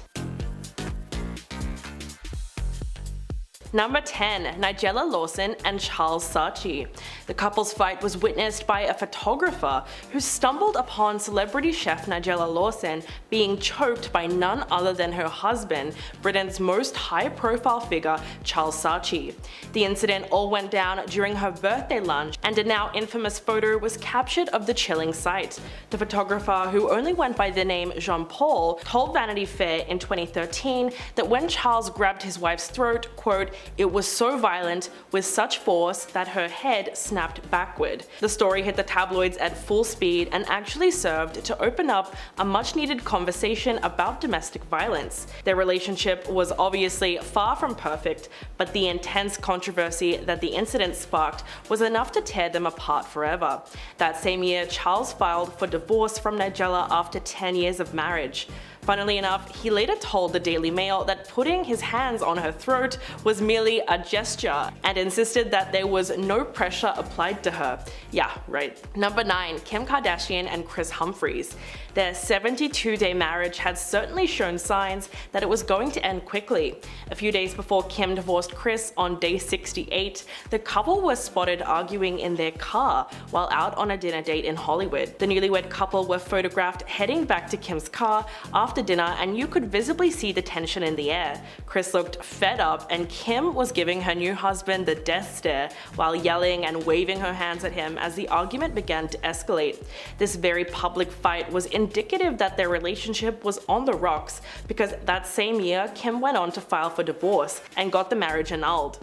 Number 10. Nigella Lawson and Charles Saatchi. The couple's fight was witnessed by a photographer who stumbled upon celebrity chef Nigella Lawson being choked by none other than her husband, Britain's most high-profile figure, Charles Saatchi. The incident all went down during her birthday lunch, and a now infamous photo was captured of the chilling sight. The photographer, who only went by the name Jean-Paul, told Vanity Fair in 2013 that when Charles grabbed his wife's throat, quote, "It was so violent, with such force, that her head snapped backward." The story hit the tabloids at full speed and actually served to open up a much-needed conversation about domestic violence. Their relationship was obviously far from perfect, but the intense controversy that the incident sparked was enough to tear them apart forever. That same year, Charles filed for divorce from Nigella after 10 years of marriage. Funnily enough, he later told the Daily Mail that putting his hands on her throat was merely a gesture, and insisted that there was no pressure applied to her. Yeah, right. Number 9. Kim Kardashian and Kris Humphries. Their 72-day marriage had certainly shown signs that it was going to end quickly. A few days before Kim divorced Kris on day 68, the couple was spotted arguing in their car while out on a dinner date in Hollywood. The newlywed couple were photographed heading back to Kim's car after dinner, and you could visibly see the tension in the air. Kris looked fed up, and Kim was giving her new husband the death stare while yelling and waving her hands at him as the argument began to escalate. This very public fight was indicative that their relationship was on the rocks, because that same year Kim went on to file for divorce and got the marriage annulled.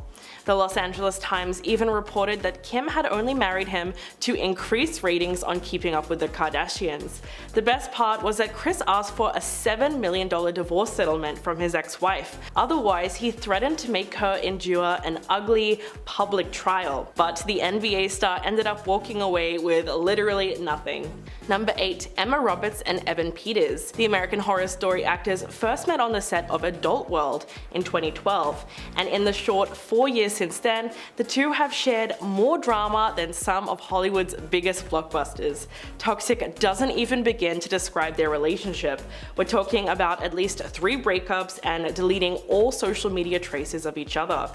The Los Angeles Times even reported that Kim had only married him to increase ratings on Keeping Up with the Kardashians. The best part was that Kris asked for a $7 million divorce settlement from his ex-wife. Otherwise, he threatened to make her endure an ugly public trial. But the NBA star ended up walking away with literally nothing. Number 8. Emma Roberts and Evan Peters. The American Horror Story actors first met on the set of Adult World in 2012, and in the short 4 years since then, the two have shared more drama than some of Hollywood's biggest blockbusters. Toxic doesn't even begin to describe their relationship. We're talking about at least 3 breakups and deleting all social media traces of each other.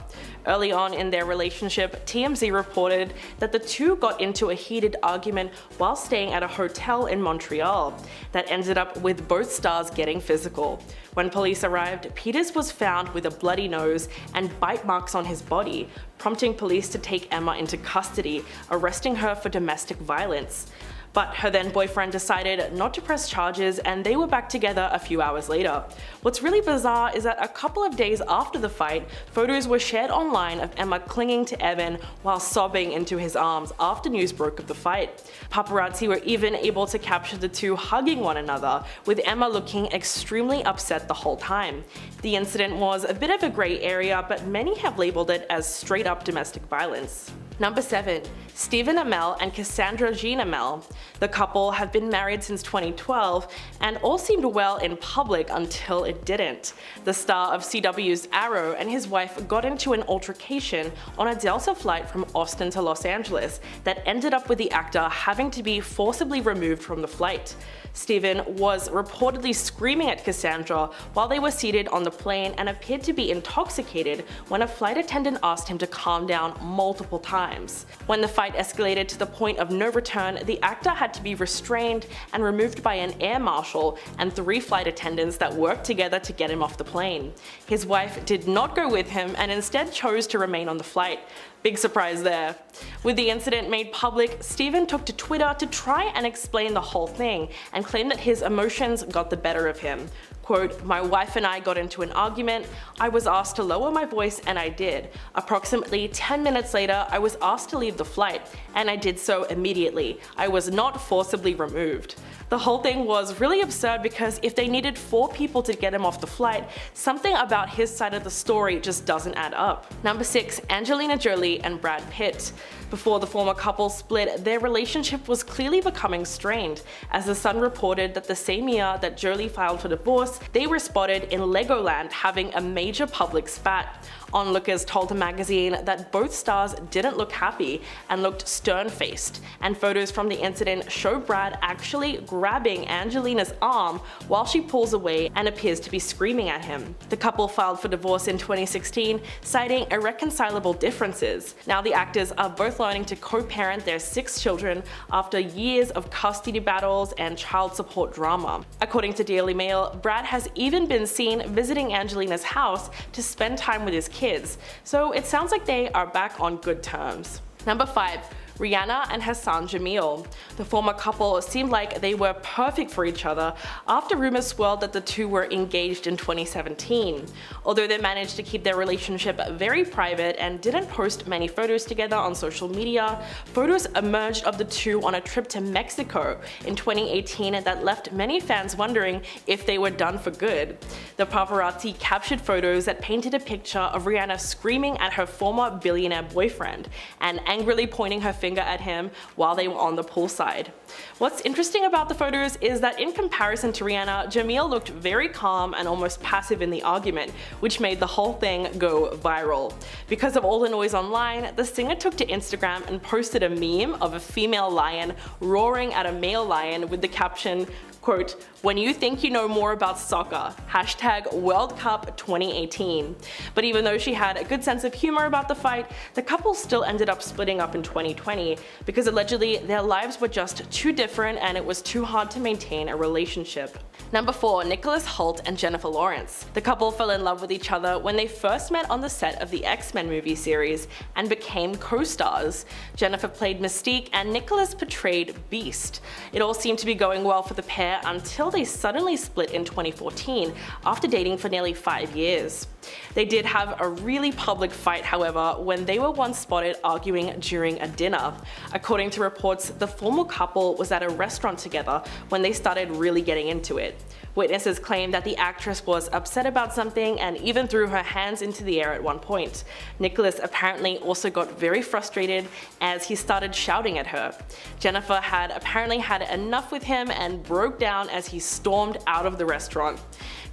Early on in their relationship, TMZ reported that the two got into a heated argument while staying at a hotel hotel in Montreal that ended up with both stars getting physical. When police arrived, Peters was found with a bloody nose and bite marks on his body, prompting police to take Emma into custody, arresting her for domestic violence. But her then boyfriend decided not to press charges and they were back together a few hours later. What's really bizarre is that a couple of days after the fight, photos were shared online of Emma clinging to Evan while sobbing into his arms after news broke of the fight. Paparazzi were even able to capture the two hugging one another, with Emma looking extremely upset the whole time. The incident was a bit of a grey area, but many have labelled it as straight up domestic violence. Number 7. Stephen Amell and Cassandra Jean Amell. The couple have been married since 2012 and all seemed well in public until it didn't. The star of CW's Arrow and his wife got into an altercation on a Delta flight from Austin to Los Angeles that ended up with the actor having to be forcibly removed from the flight. Stephen was reportedly screaming at Cassandra while they were seated on the plane and appeared to be intoxicated when a flight attendant asked him to calm down multiple times. When the fight escalated to the point of no return, the actor had to be restrained and removed by an air marshal and 3 flight attendants that worked together to get him off the plane. His wife did not go with him and instead chose to remain on the flight. Big surprise there. With the incident made public, Stephen took to Twitter to try and explain the whole thing and claimed that his emotions got the better of him. Quote, "My wife and I got into an argument. I was asked to lower my voice and I did. Approximately 10 minutes later, I was asked to leave the flight and I did so immediately. I was not forcibly removed." The whole thing was really absurd because if they needed 4 people to get him off the flight, something about his side of the story just doesn't add up. Number 6. Angelina Jolie and Brad Pitt. Before the former couple split, their relationship was clearly becoming strained, as The Sun reported that the same year that Jolie filed for divorce, they were spotted in Legoland having a major public spat. Onlookers told the magazine that both stars didn't look happy and looked stern-faced, and photos from the incident show Brad actually grabbing Angelina's arm while she pulls away and appears to be screaming at him. The couple filed for divorce in 2016, citing irreconcilable differences. Now the actors are both learning to co-parent their 6 children after years of custody battles and child support drama. According to Daily Mail, Brad has even been seen visiting Angelina's house to spend time with his kids, so it sounds like they are back on good terms. Number 5. Rihanna and Hassan Jameel. The former couple seemed like they were perfect for each other after rumors swirled that the two were engaged in 2017. Although they managed to keep their relationship very private and didn't post many photos together on social media, photos emerged of the two on a trip to Mexico in 2018 that left many fans wondering if they were done for good. The paparazzi captured photos that painted a picture of Rihanna screaming at her former billionaire boyfriend and angrily pointing her finger at him while they were on the poolside. What's interesting about the photos is that in comparison to Rihanna, Jameel looked very calm and almost passive in the argument, which made the whole thing go viral. Because of all the noise online, the singer took to Instagram and posted a meme of a female lion roaring at a male lion with the caption, quote, "When you think you know more about soccer, hashtag World Cup 2018. But even though she had a good sense of humor about the fight, the couple still ended up splitting up in 2020 because allegedly their lives were just too different and it was too hard to maintain a relationship. Number 4. Nicholas Hoult and Jennifer Lawrence. The couple fell in love with each other when they first met on the set of the X-Men movie series and became co-stars. Jennifer played Mystique and Nicholas portrayed Beast. It all seemed to be going well for the pair until they suddenly split in 2014 after dating for nearly 5 years. They did have a really public fight, however, when they were once spotted arguing during a dinner. According to reports, the former couple was at a restaurant together when they started really getting into it. Witnesses claim that the actress was upset about something and even threw her hands into the air at one point. Nicholas apparently also got very frustrated as he started shouting at her. Jennifer had apparently had enough with him and broke down as he stormed out of the restaurant.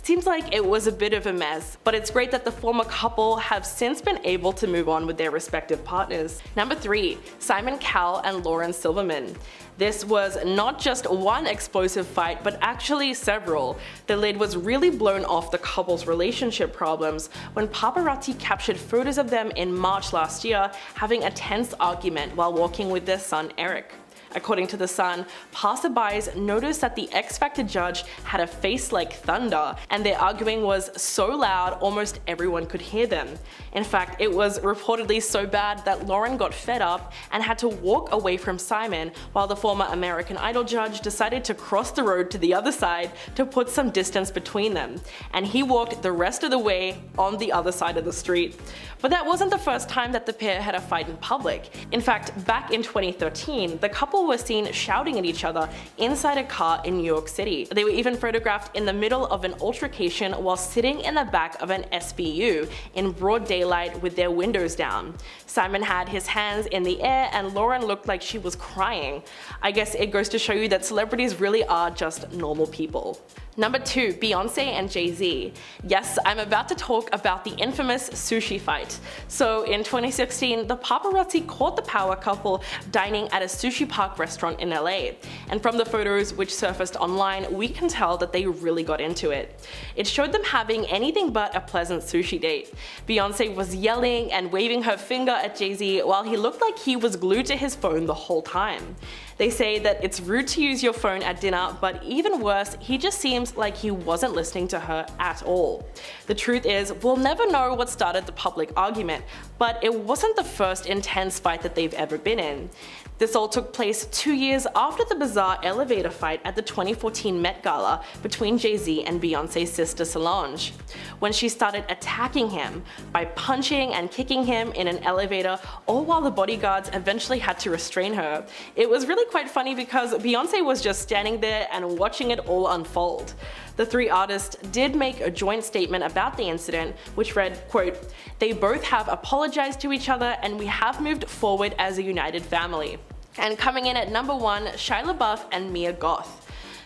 Seems like it was a bit of a mess, but it's great that the former couple have since been able to move on with their respective partners. Number 3. Simon Cowell and Lauren Silverman. This was not just one explosive fight, but actually several. The lid was really blown off the couple's relationship problems when paparazzi captured photos of them in March last year having a tense argument while walking with their son Eric. According to The Sun, passerbys noticed that the X Factor judge had a face like thunder, and their arguing was so loud almost everyone could hear them. In fact, it was reportedly so bad that Lauren got fed up and had to walk away from Simon, while the former American Idol judge decided to cross the road to the other side to put some distance between them, and he walked the rest of the way on the other side of the street. But that wasn't the first time that the pair had a fight in public. In fact, back in 2013, the couple were seen shouting at each other inside a car in New York City. They were even photographed in the middle of an altercation while sitting in the back of an SBU in broad daylight with their windows down. Simon had his hands in the air and Lauren looked like she was crying. I guess it goes to show you that celebrities really are just normal people. Number 2, Beyonce and Jay-Z. Yes, I'm about to talk about the infamous sushi fight. So in 2016, the paparazzi caught the power couple dining at a sushi park restaurant in LA. And from the photos which surfaced online, we can tell that they really got into it. It showed them having anything but a pleasant sushi date. Beyonce was yelling and waving her finger at Jay-Z while he looked like he was glued to his phone the whole time. They say that it's rude to use your phone at dinner, but even worse, he just seems like he wasn't listening to her at all. The truth is, we'll never know what started the public argument, but it wasn't the first intense fight that they've ever been in. This all took place 2 years after the bizarre elevator fight at the 2014 Met Gala between Jay-Z and Beyonce's sister Solange, when she started attacking him by punching and kicking him in an elevator, all while the bodyguards eventually had to restrain her. It was really quite funny because Beyonce was just standing there and watching it all unfold. The three artists did make a joint statement about the incident, which read, quote, "They both have apologized to each other and we have moved forward as a united family." And coming in at number 1, Shia LaBeouf and Mia Goth.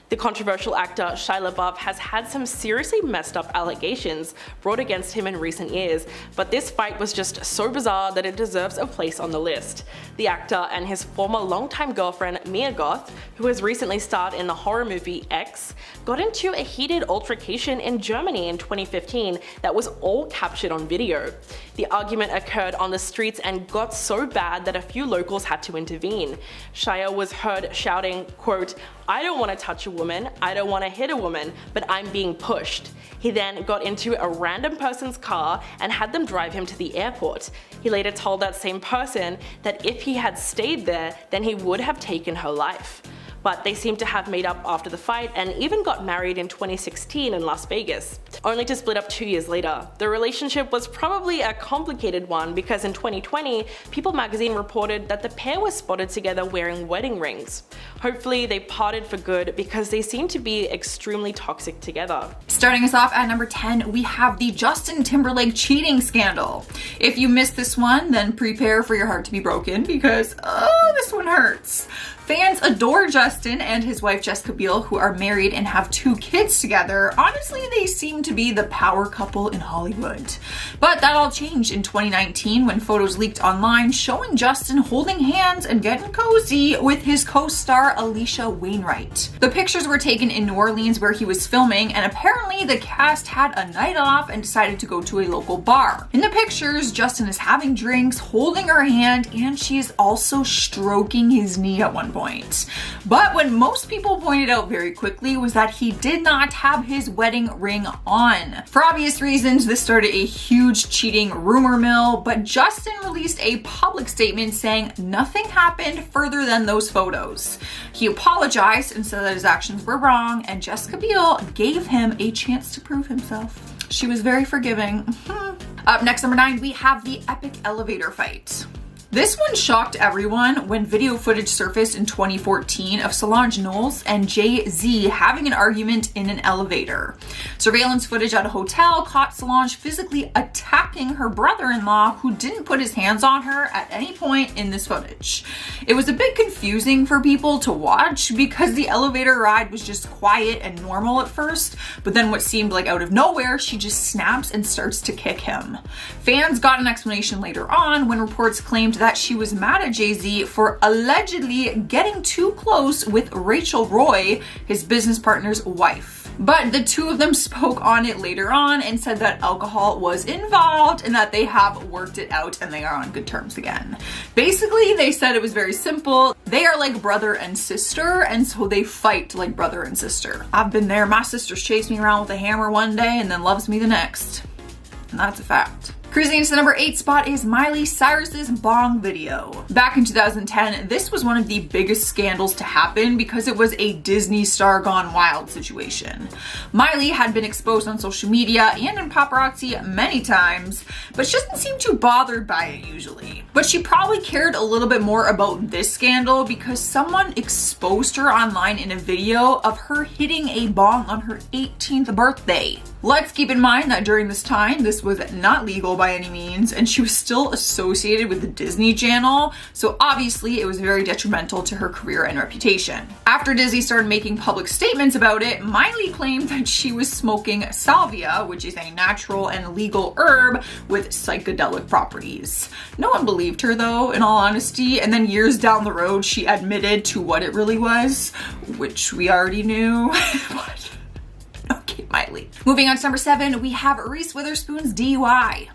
The controversial actor Shia LaBeouf has had some seriously messed up allegations brought against him in recent years, but this fight was just so bizarre that it deserves a place on the list. The actor and his former longtime girlfriend Mia Goth, who has recently starred in the horror movie X, got into a heated altercation in Germany in 2015 that was all captured on video. The argument occurred on the streets and got so bad that a few locals had to intervene. Shia was heard shouting, quote, "I don't want to touch a woman, I don't want to hit a woman, but I'm being pushed." He then got into a random person's car and had them drive him to the airport. He later told that same person that if he had stayed there, then he would have taken her life. But they seem to have made up after the fight and even got married in 2016 in Las Vegas, only to split up 2 years later. The relationship was probably a complicated one because in 2020, People magazine reported that the pair was spotted together wearing wedding rings. Hopefully they parted for good because they seem to be extremely toxic together. Starting us off at number 10, we have the Justin Timberlake cheating scandal. If you missed this one, then prepare for your heart to be broken because, oh, this one hurts. Fans adore Justin and his wife Jessica Biel, who are married and have 2 kids together. Honestly, they seem to be the power couple in Hollywood. But that all changed in 2019 when photos leaked online showing Justin holding hands and getting cozy with his co-star Alicia Wainwright. The pictures were taken in New Orleans where he was filming, and apparently the cast had a night off and decided to go to a local bar. In the pictures, Justin is having drinks, holding her hand, and she is also stroking his knee at one point. But what most people pointed out very quickly was that he did not have his wedding ring on. For obvious reasons, this started a huge cheating rumor mill, but Justin released a public statement saying nothing happened further than those photos. He apologized and said that his actions were wrong, and Jessica Biel gave him a chance to prove himself. She was very forgiving. Up next, number 9, we have the epic elevator fight. This one shocked everyone when video footage surfaced in 2014 of Solange Knowles and Jay-Z having an argument in an elevator. Surveillance footage at a hotel caught Solange physically attacking her brother-in-law, who didn't put his hands on her at any point in this footage. It was a bit confusing for people to watch because the elevator ride was just quiet and normal at first, but then what seemed like out of nowhere, she just snaps and starts to kick him. Fans got an explanation later on when reports claimed that she was mad at Jay-Z for allegedly getting too close with Rachel Roy, his business partner's wife. But the two of them spoke on it later on and said that alcohol was involved and that they have worked it out and they are on good terms again. Basically, they said it was very simple. They are like brother and sister, and so they fight like brother and sister. I've been there. My sister's chased me around with a hammer one day and then loves me the next. And that's a fact. Cruising to the number 8 spot is Miley Cyrus's bong video. Back in 2010, this was one of the biggest scandals to happen because it was a Disney star gone wild situation. Miley had been exposed on social media and in paparazzi many times, but she doesn't seem too bothered by it usually. But she probably cared a little bit more about this scandal because someone exposed her online in a video of her hitting a bong on her 18th birthday. Let's keep in mind that during this time, this was not legal by any means, and she was still associated with the Disney Channel, so obviously it was very detrimental to her career and reputation. After Disney started making public statements about it, Miley claimed that she was smoking salvia, which is a natural and legal herb with psychedelic properties. No one believed her though, in all honesty, and then years down the road she admitted to what it really was, which we already knew. But okay, Miley. Moving on to number 7, we have Reese Witherspoon's DUI.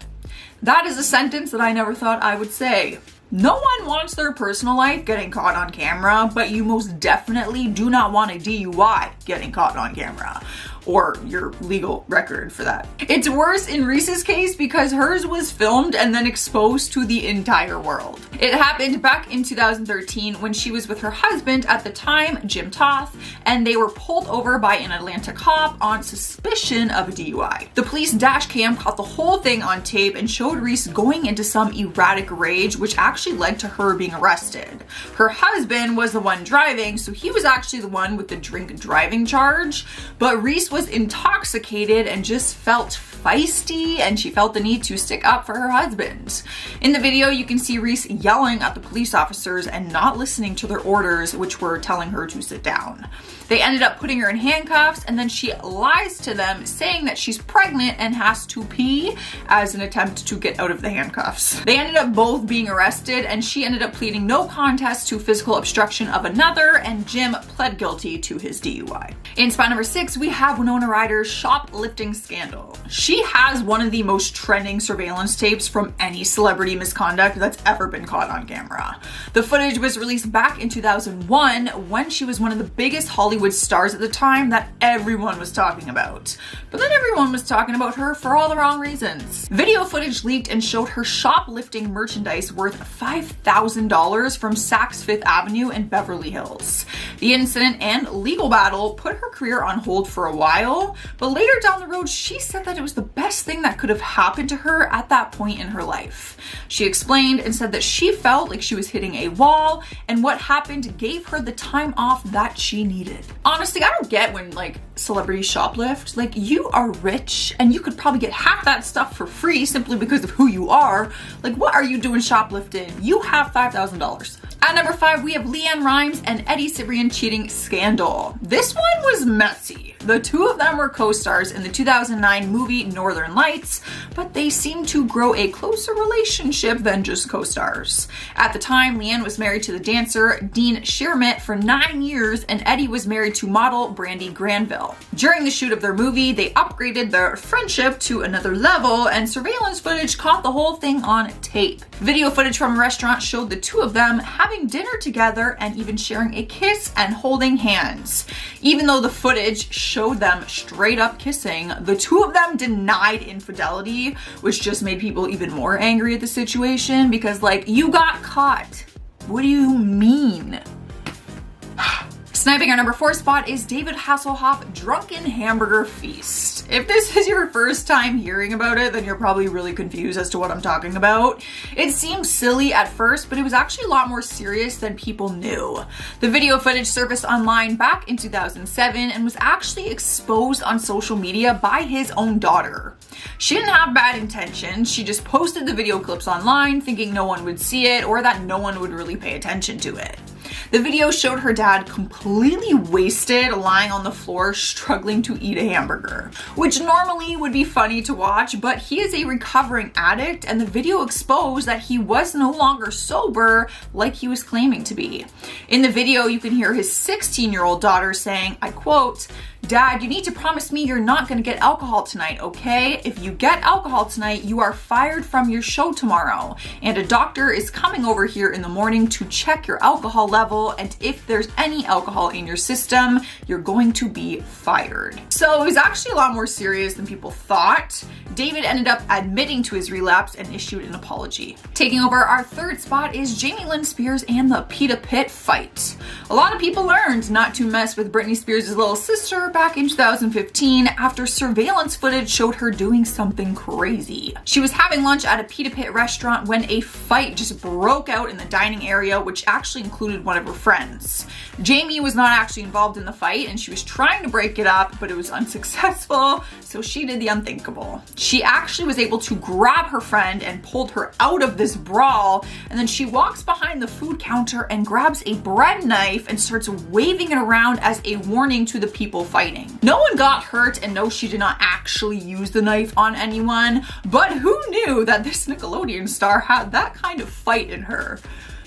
That is a sentence that I never thought I would say. No one wants their personal life getting caught on camera, but you most definitely do not want a DUI getting caught on camera. Or your legal record for that. It's worse in Reese's case because hers was filmed and then exposed to the entire world. It happened back in 2013 when she was with her husband at the time, Jim Toth, and they were pulled over by an Atlanta cop on suspicion of a DUI. The police dash cam caught the whole thing on tape and showed Reese going into some erratic rage, which actually led to her being arrested. Her husband was the one driving, so he was actually the one with the drink driving charge, but Reese was intoxicated and just felt feisty, and she felt the need to stick up for her husband. In the video, you can see Reese yelling at the police officers and not listening to their orders, which were telling her to sit down. They ended up putting her in handcuffs, and then she lies to them saying that she's pregnant and has to pee as an attempt to get out of the handcuffs. They ended up both being arrested, and she ended up pleading no contest to physical obstruction of another, and Jim pled guilty to his DUI. In spot number 6, we have Winona Ryder's shoplifting scandal. She has one of the most trending surveillance tapes from any celebrity misconduct that's ever been caught on camera. The footage was released back in 2001 when she was one of the biggest Hollywood stars at the time that everyone was talking about. But then everyone was talking about her for all the wrong reasons. Video footage leaked and showed her shoplifting merchandise worth $5,000 from Saks Fifth Avenue in Beverly Hills. The incident and legal battle put her career on hold for a while, but later down the road, she said that it was the best thing that could have happened to her at that point in her life. She explained and said that she felt like she was hitting a wall, and what happened gave her the time off that she needed. Honestly, I don't get when like celebrities shoplift. Like, you are rich and you could probably get half that stuff for free simply because of who you are. Like, what are you doing shoplifting? You have $5,000. At number 5, we have Leanne Rimes and Eddie Cibrian cheating scandal. This one was messy. The two of them were co-stars in the 2009 movie Northern Lights, but they seemed to grow a closer relationship than just co-stars. At the time, Leanne was married to the dancer Dean Shermitt for 9 years, and Eddie was married to model Brandy Granville. During the shoot of their movie, they upgraded their friendship to another level, and surveillance footage caught the whole thing on tape. Video footage from a restaurant showed the two of them having dinner together and even sharing a kiss and holding hands. Even though the footage showed them straight up kissing, the two of them denied infidelity, which just made people even more angry at the situation because, like, you got caught. What do you mean? Sniping our number 4 spot is David Hasselhoff Drunken Hamburger Feast. If this is your first time hearing about it, then you're probably really confused as to what I'm talking about. It seemed silly at first, but it was actually a lot more serious than people knew. The video footage surfaced online back in 2007 and was actually exposed on social media by his own daughter. She didn't have bad intentions, she just posted the video clips online thinking no one would see it or that no one would really pay attention to it. The video showed her dad completely wasted, lying on the floor, struggling to eat a hamburger, which normally would be funny to watch, but he is a recovering addict, and the video exposed that he was no longer sober like he was claiming to be. In the video, you can hear his 16-year-old daughter saying, I quote, "Dad, you need to promise me you're not gonna get alcohol tonight, okay? If you get alcohol tonight, you are fired from your show tomorrow. And a doctor is coming over here in the morning to check your alcohol level, and if there's any alcohol in your system, you're going to be fired." So it was actually a lot more serious than people thought. David ended up admitting to his relapse and issued an apology. Taking over our third spot is Jamie Lynn Spears and the Pita Pit fight. A lot of people learned not to mess with Britney Spears' little sister back in 2015 after surveillance footage showed her doing something crazy. She was having lunch at a Pita Pit restaurant when a fight just broke out in the dining area, which actually included one of her friends. Jamie was not actually involved in the fight and she was trying to break it up, but it was unsuccessful, so she did the unthinkable. She actually was able to grab her friend and pulled her out of this brawl, and then she walks behind the food counter and grabs a bread knife and starts waving it around as a warning to the people fighting. No one got hurt, and no, she did not actually use the knife on anyone, but who knew that this Nickelodeon star had that kind of fight in her?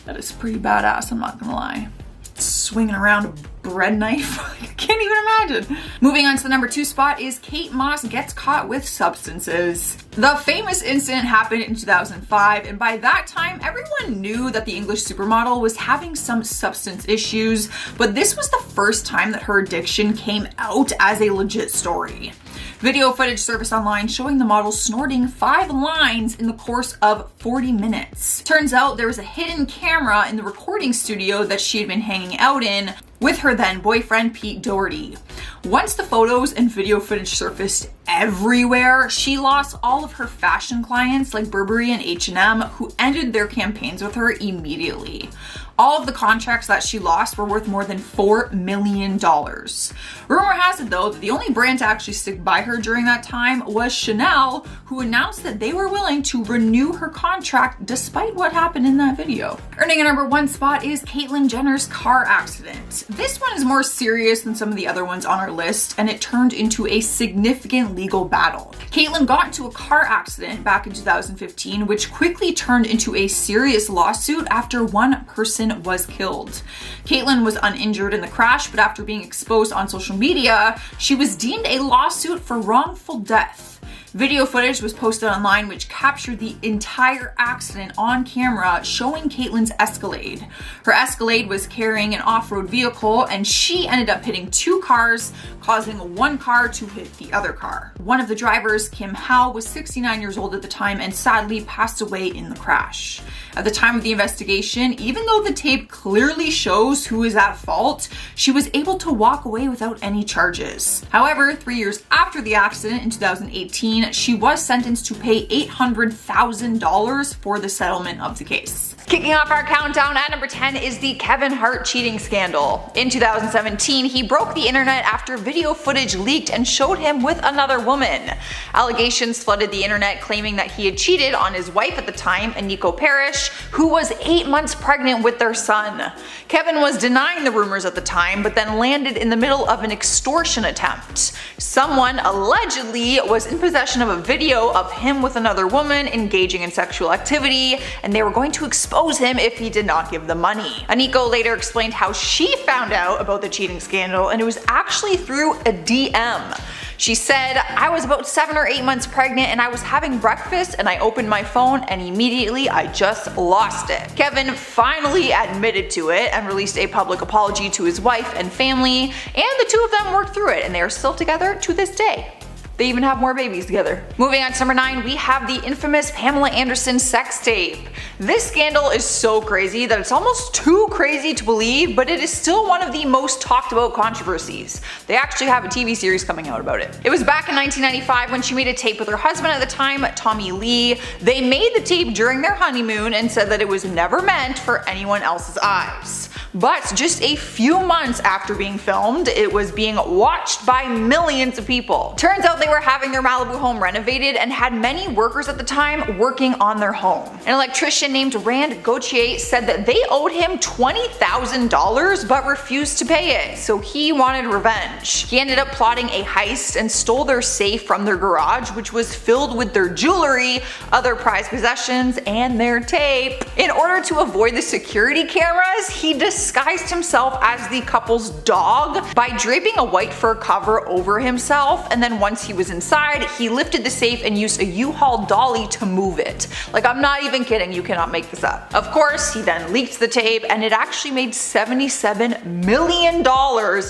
That is pretty badass, I'm not gonna lie. Swinging around a bread knife. I can't even imagine. Moving on to the number 2 spot is Kate Moss gets caught with substances. The famous incident happened in 2005, and by that time, everyone knew that the English supermodel was having some substance issues, but this was the first time that her addiction came out as a legit story. Video footage surfaced online showing the model snorting 5 lines in the course of 40 minutes. Turns out there was a hidden camera in the recording studio that she had been hanging out in with her then boyfriend Pete Doherty. Once the photos and video footage surfaced everywhere, she lost all of her fashion clients like Burberry and H&M, who ended their campaigns with her immediately. All of the contracts that she lost were worth more than $4 million. Rumor has it though that the only brand to actually stick by her during that time was Chanel, who announced that they were willing to renew her contract despite what happened in that video. Earning a number 1 spot is Caitlyn Jenner's car accident. This one is more serious than some of the other ones on our list, and it turned into a significant legal battle. Caitlyn got into a car accident back in 2015, which quickly turned into a serious lawsuit after one person was killed. Caitlyn was uninjured in the crash, but after being exposed on social media, she was deemed a lawsuit for wrongful death. Video footage was posted online which captured the entire accident on camera, showing Caitlyn's Escalade. Her Escalade was carrying an off-road vehicle, and she ended up hitting 2 cars, causing one car to hit the other car. One of the drivers, Kimmel, was 69 years old at the time and sadly passed away in the crash. At the time of the investigation, even though the tape clearly shows who is at fault, she was able to walk away without any charges. However, 3 years after the accident in 2018, she was sentenced to pay $800,000 for the settlement of the case. Kicking off our countdown at number 10 is the Kevin Hart cheating scandal. In 2017, he broke the internet after video footage leaked and showed him with another woman. Allegations flooded the internet claiming that he had cheated on his wife at the time, Aniko Parrish, who was 8 months pregnant with their son. Kevin was denying the rumors at the time, but then landed in the middle of an extortion attempt. Someone allegedly was in possession of a video of him with another woman engaging in sexual activity, and they were going to expose him if he did not give the money. Aniko later explained how she found out about the cheating scandal, and it was actually through a DM. She said, "I was about 7 or 8 months pregnant and I was having breakfast and I opened my phone and immediately I just lost it." Kevin finally admitted to it and released a public apology to his wife and family, and the two of them worked through it and they are still together to this day. They even have more babies together. Moving on to number 9, we have the infamous Pamela Anderson sex tape. This scandal is so crazy that it's almost too crazy to believe, but it is still one of the most talked about controversies. They actually have a TV series coming out about it. It was back in 1995 when she made a tape with her husband at the time, Tommy Lee. They made the tape during their honeymoon and said that it was never meant for anyone else's eyes. But just a few months after being filmed, it was being watched by millions of people. Turns out they were having their Malibu home renovated and had many workers at the time working on their home. An electrician named Rand Gauthier said that they owed him $20,000 but refused to pay it, so he wanted revenge. He ended up plotting a heist and stole their safe from their garage, which was filled with their jewelry, other prized possessions, and their tape. In order to avoid the security cameras, he decided disguised himself as the couple's dog by draping a white fur cover over himself, and then once he was inside, he lifted the safe and used a U-Haul dolly to move it. Like, I'm not even kidding, you cannot make this up. Of course, he then leaked the tape, and it actually made $77 million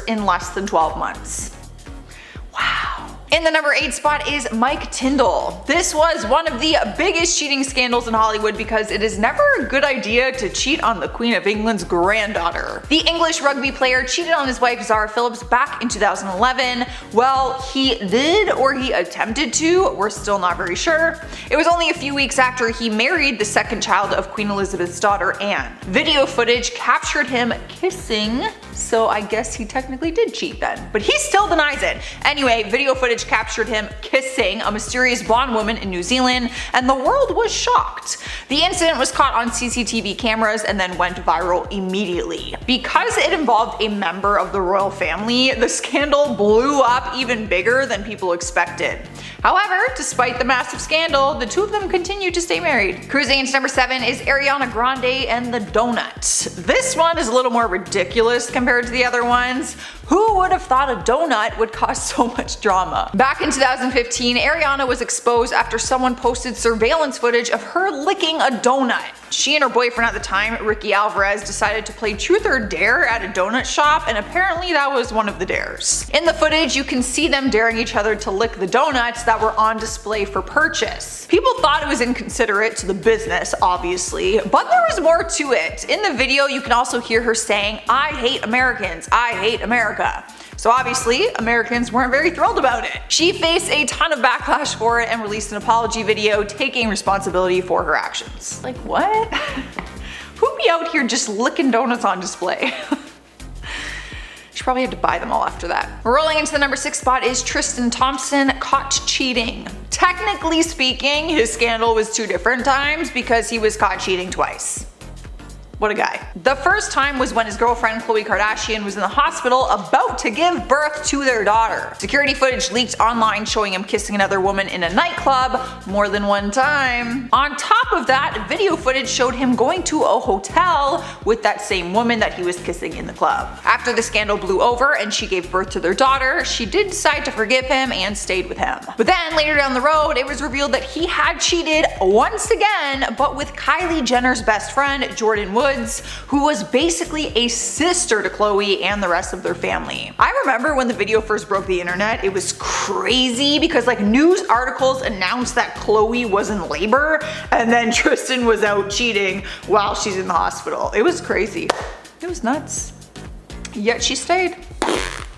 in less than 12 months. Wow. In the number 8 spot is Mike Tyndall. This was one of the biggest cheating scandals in Hollywood because it is never a good idea to cheat on the Queen of England's granddaughter. The English rugby player cheated on his wife Zara Phillips back in 2011. Well, he did, or he attempted to, we're still not very sure. It was only a few weeks after he married the second child of Queen Elizabeth's daughter, Anne. Video footage captured him kissing, so I guess he technically did cheat then. But he still denies it. Anyway, video footage captured him kissing a mysterious blonde woman in New Zealand, and the world was shocked. The incident was caught on CCTV cameras and then went viral immediately. Because it involved a member of the royal family, the scandal blew up even bigger than people expected. However, despite the massive scandal, the two of them continued to stay married. Cruising into number 7 is Ariana Grande and the donut. This one is a little more ridiculous compared to the other ones. Who would have thought a donut would cause so much drama? Back in 2015, Ariana was exposed after someone posted surveillance footage of her licking a donut. She and her boyfriend at the time, Ricky Alvarez, decided to play truth or dare at a donut shop, and apparently that was one of the dares. In the footage, you can see them daring each other to lick the donuts that were on display for purchase. People thought it was inconsiderate to the business, obviously, but there was more to it. In the video, you can also hear her saying, "I hate Americans, I hate America." So obviously, Americans weren't very thrilled about it. She faced a ton of backlash for it and released an apology video taking responsibility for her actions. Like, what? Who'd be out here just licking donuts on display? She probably had to buy them all after that. Rolling into the number 6 spot is Tristan Thompson caught cheating. Technically speaking, his scandal was 2 different times because he was caught cheating twice. What a guy. The first time was when his girlfriend Khloe Kardashian was in the hospital about to give birth to their daughter. Security footage leaked online showing him kissing another woman in a nightclub more than one time. On top of that, video footage showed him going to a hotel with that same woman that he was kissing in the club. After the scandal blew over and she gave birth to their daughter, she did decide to forgive him and stayed with him. But then later down the road, it was revealed that he had cheated once again, but with Kylie Jenner's best friend, Jordan Woods, who was basically a sister to Khloe and the rest of their family. I remember when the video first broke the internet, it was crazy because like news articles announced that Khloe was in labor and then Tristan was out cheating while she's in the hospital. It was crazy. It was nuts. Yet she stayed.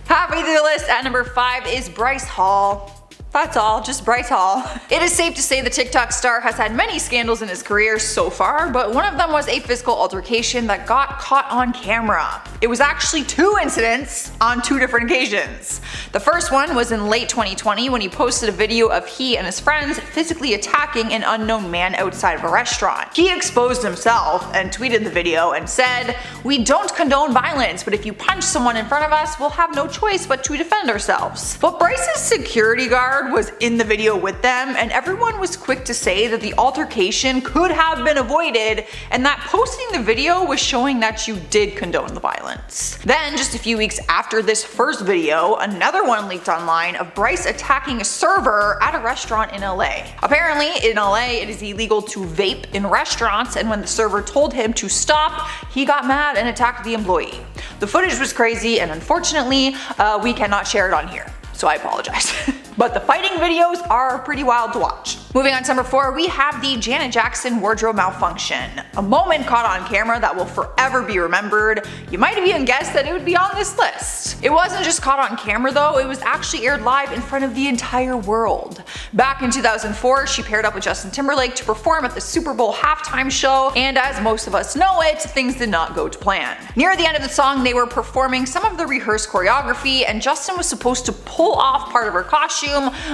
Halfway through the list at number 5 is Bryce Hall. That's all, just Bryce Hall. It is safe to say the TikTok star has had many scandals in his career so far, but one of them was a physical altercation that got caught on camera. It was actually 2 incidents on 2 different occasions. The first one was in late 2020 when he posted a video of he and his friends physically attacking an unknown man outside of a restaurant. He exposed himself and tweeted the video and said, "We don't condone violence, but if you punch someone in front of us, we'll have no choice but to defend ourselves." But Bryce's security guard was in the video with them, and everyone was quick to say that the altercation could have been avoided and that posting the video was showing that you did condone the violence. Then, just a few weeks after this first video, another one leaked online of Bryce attacking a server at a restaurant in LA. Apparently, in LA, it is illegal to vape in restaurants, and when the server told him to stop, he got mad and attacked the employee. The footage was crazy, and unfortunately, we cannot share it on here. So I apologize. But the fighting videos are pretty wild to watch. Moving on to number 4, we have the Janet Jackson wardrobe malfunction. A moment caught on camera that will forever be remembered. You might have even guessed that it would be on this list. It wasn't just caught on camera though, it was actually aired live in front of the entire world. Back in 2004, she paired up with Justin Timberlake to perform at the Super Bowl halftime show, and as most of us know it, things did not go to plan. Near the end of the song, they were performing some of the rehearsed choreography, and Justin was supposed to pull off part of her costume,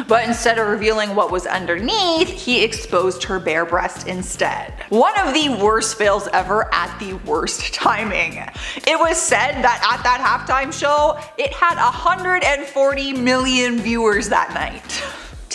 but instead of revealing what was underneath, he exposed her bare breast instead. One of the worst fails ever at the worst timing. It was said that at that halftime show, it had 140 million viewers that night.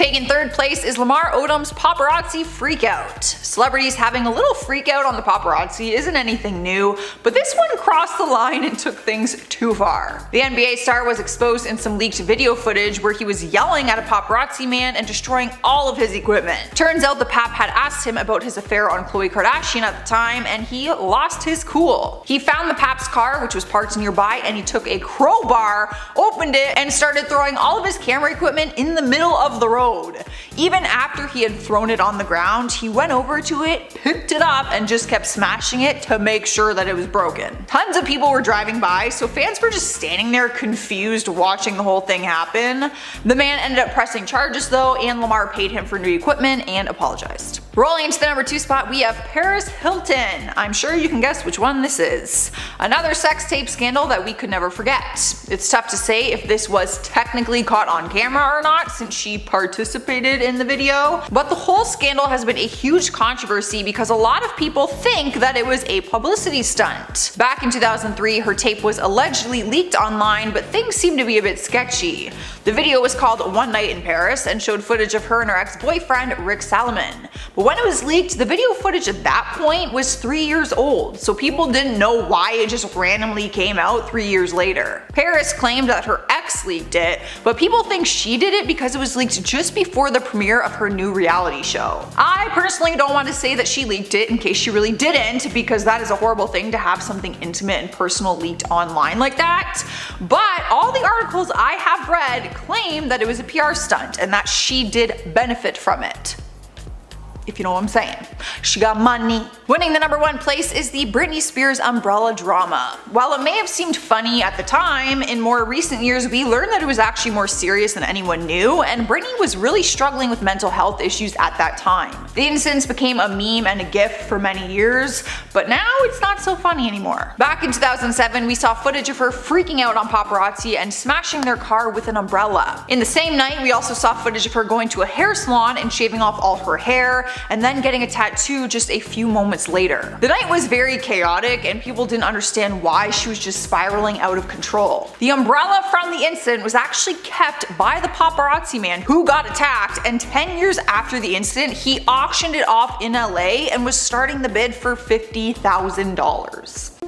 Taking third place is Lamar Odom's paparazzi freakout. Celebrities having a little freakout on the paparazzi isn't anything new, but this one crossed the line and took things too far. The NBA star was exposed in some leaked video footage where he was yelling at a paparazzi man and destroying all of his equipment. Turns out the pap had asked him about his affair on Khloe Kardashian at the time, and he lost his cool. He found the pap's car, which was parked nearby, and he took a crowbar, opened it, and started throwing all of his camera equipment in the middle of the road. Even after he had thrown it on the ground, he went over to it, picked it up, and just kept smashing it to make sure that it was broken. Tons of people were driving by, so fans were just standing there confused watching the whole thing happen. The man ended up pressing charges though, and Lamar paid him for new equipment and apologized. Rolling into the number 2 spot, we have Paris Hilton. I'm sure you can guess which one this is. Another sex tape scandal that we could never forget. It's tough to say if this was technically caught on camera or not since she participated in the video, but the whole scandal has been a huge controversy because a lot of people think that it was a publicity stunt. Back in 2003, her tape was allegedly leaked online, but things seemed to be a bit sketchy. The video was called One Night in Paris and showed footage of her and her ex-boyfriend Rick Salomon. But when it was leaked, the video footage at that point was 3 years old, so people didn't know why it just randomly came out 3 years later. Paris claimed that her ex leaked it, but people think she did it because it was leaked just before the premiere of her new reality show. I personally don't want to say that she leaked it in case she really didn't, because that is a horrible thing to have something intimate and personal leaked online like that, but all the articles I have read claim that it was a PR stunt and that she did benefit from it. If you know what I'm saying. She got money. Winning the number 1 place is the Britney Spears umbrella drama. While it may have seemed funny at the time, in more recent years we learned that it was actually more serious than anyone knew, and Britney was really struggling with mental health issues at that time. The incidents became a meme and a gif for many years, but now it's not so funny anymore. Back in 2007, we saw footage of her freaking out on paparazzi and smashing their car with an umbrella. In the same night, we also saw footage of her going to a hair salon and shaving off all her hair, and then getting a tattoo just a few moments later. The night was very chaotic and people didn't understand why she was just spiraling out of control. The umbrella from the incident was actually kept by the paparazzi man who got attacked, and 10 years after the incident he auctioned it off in LA and was starting the bid for $50,000.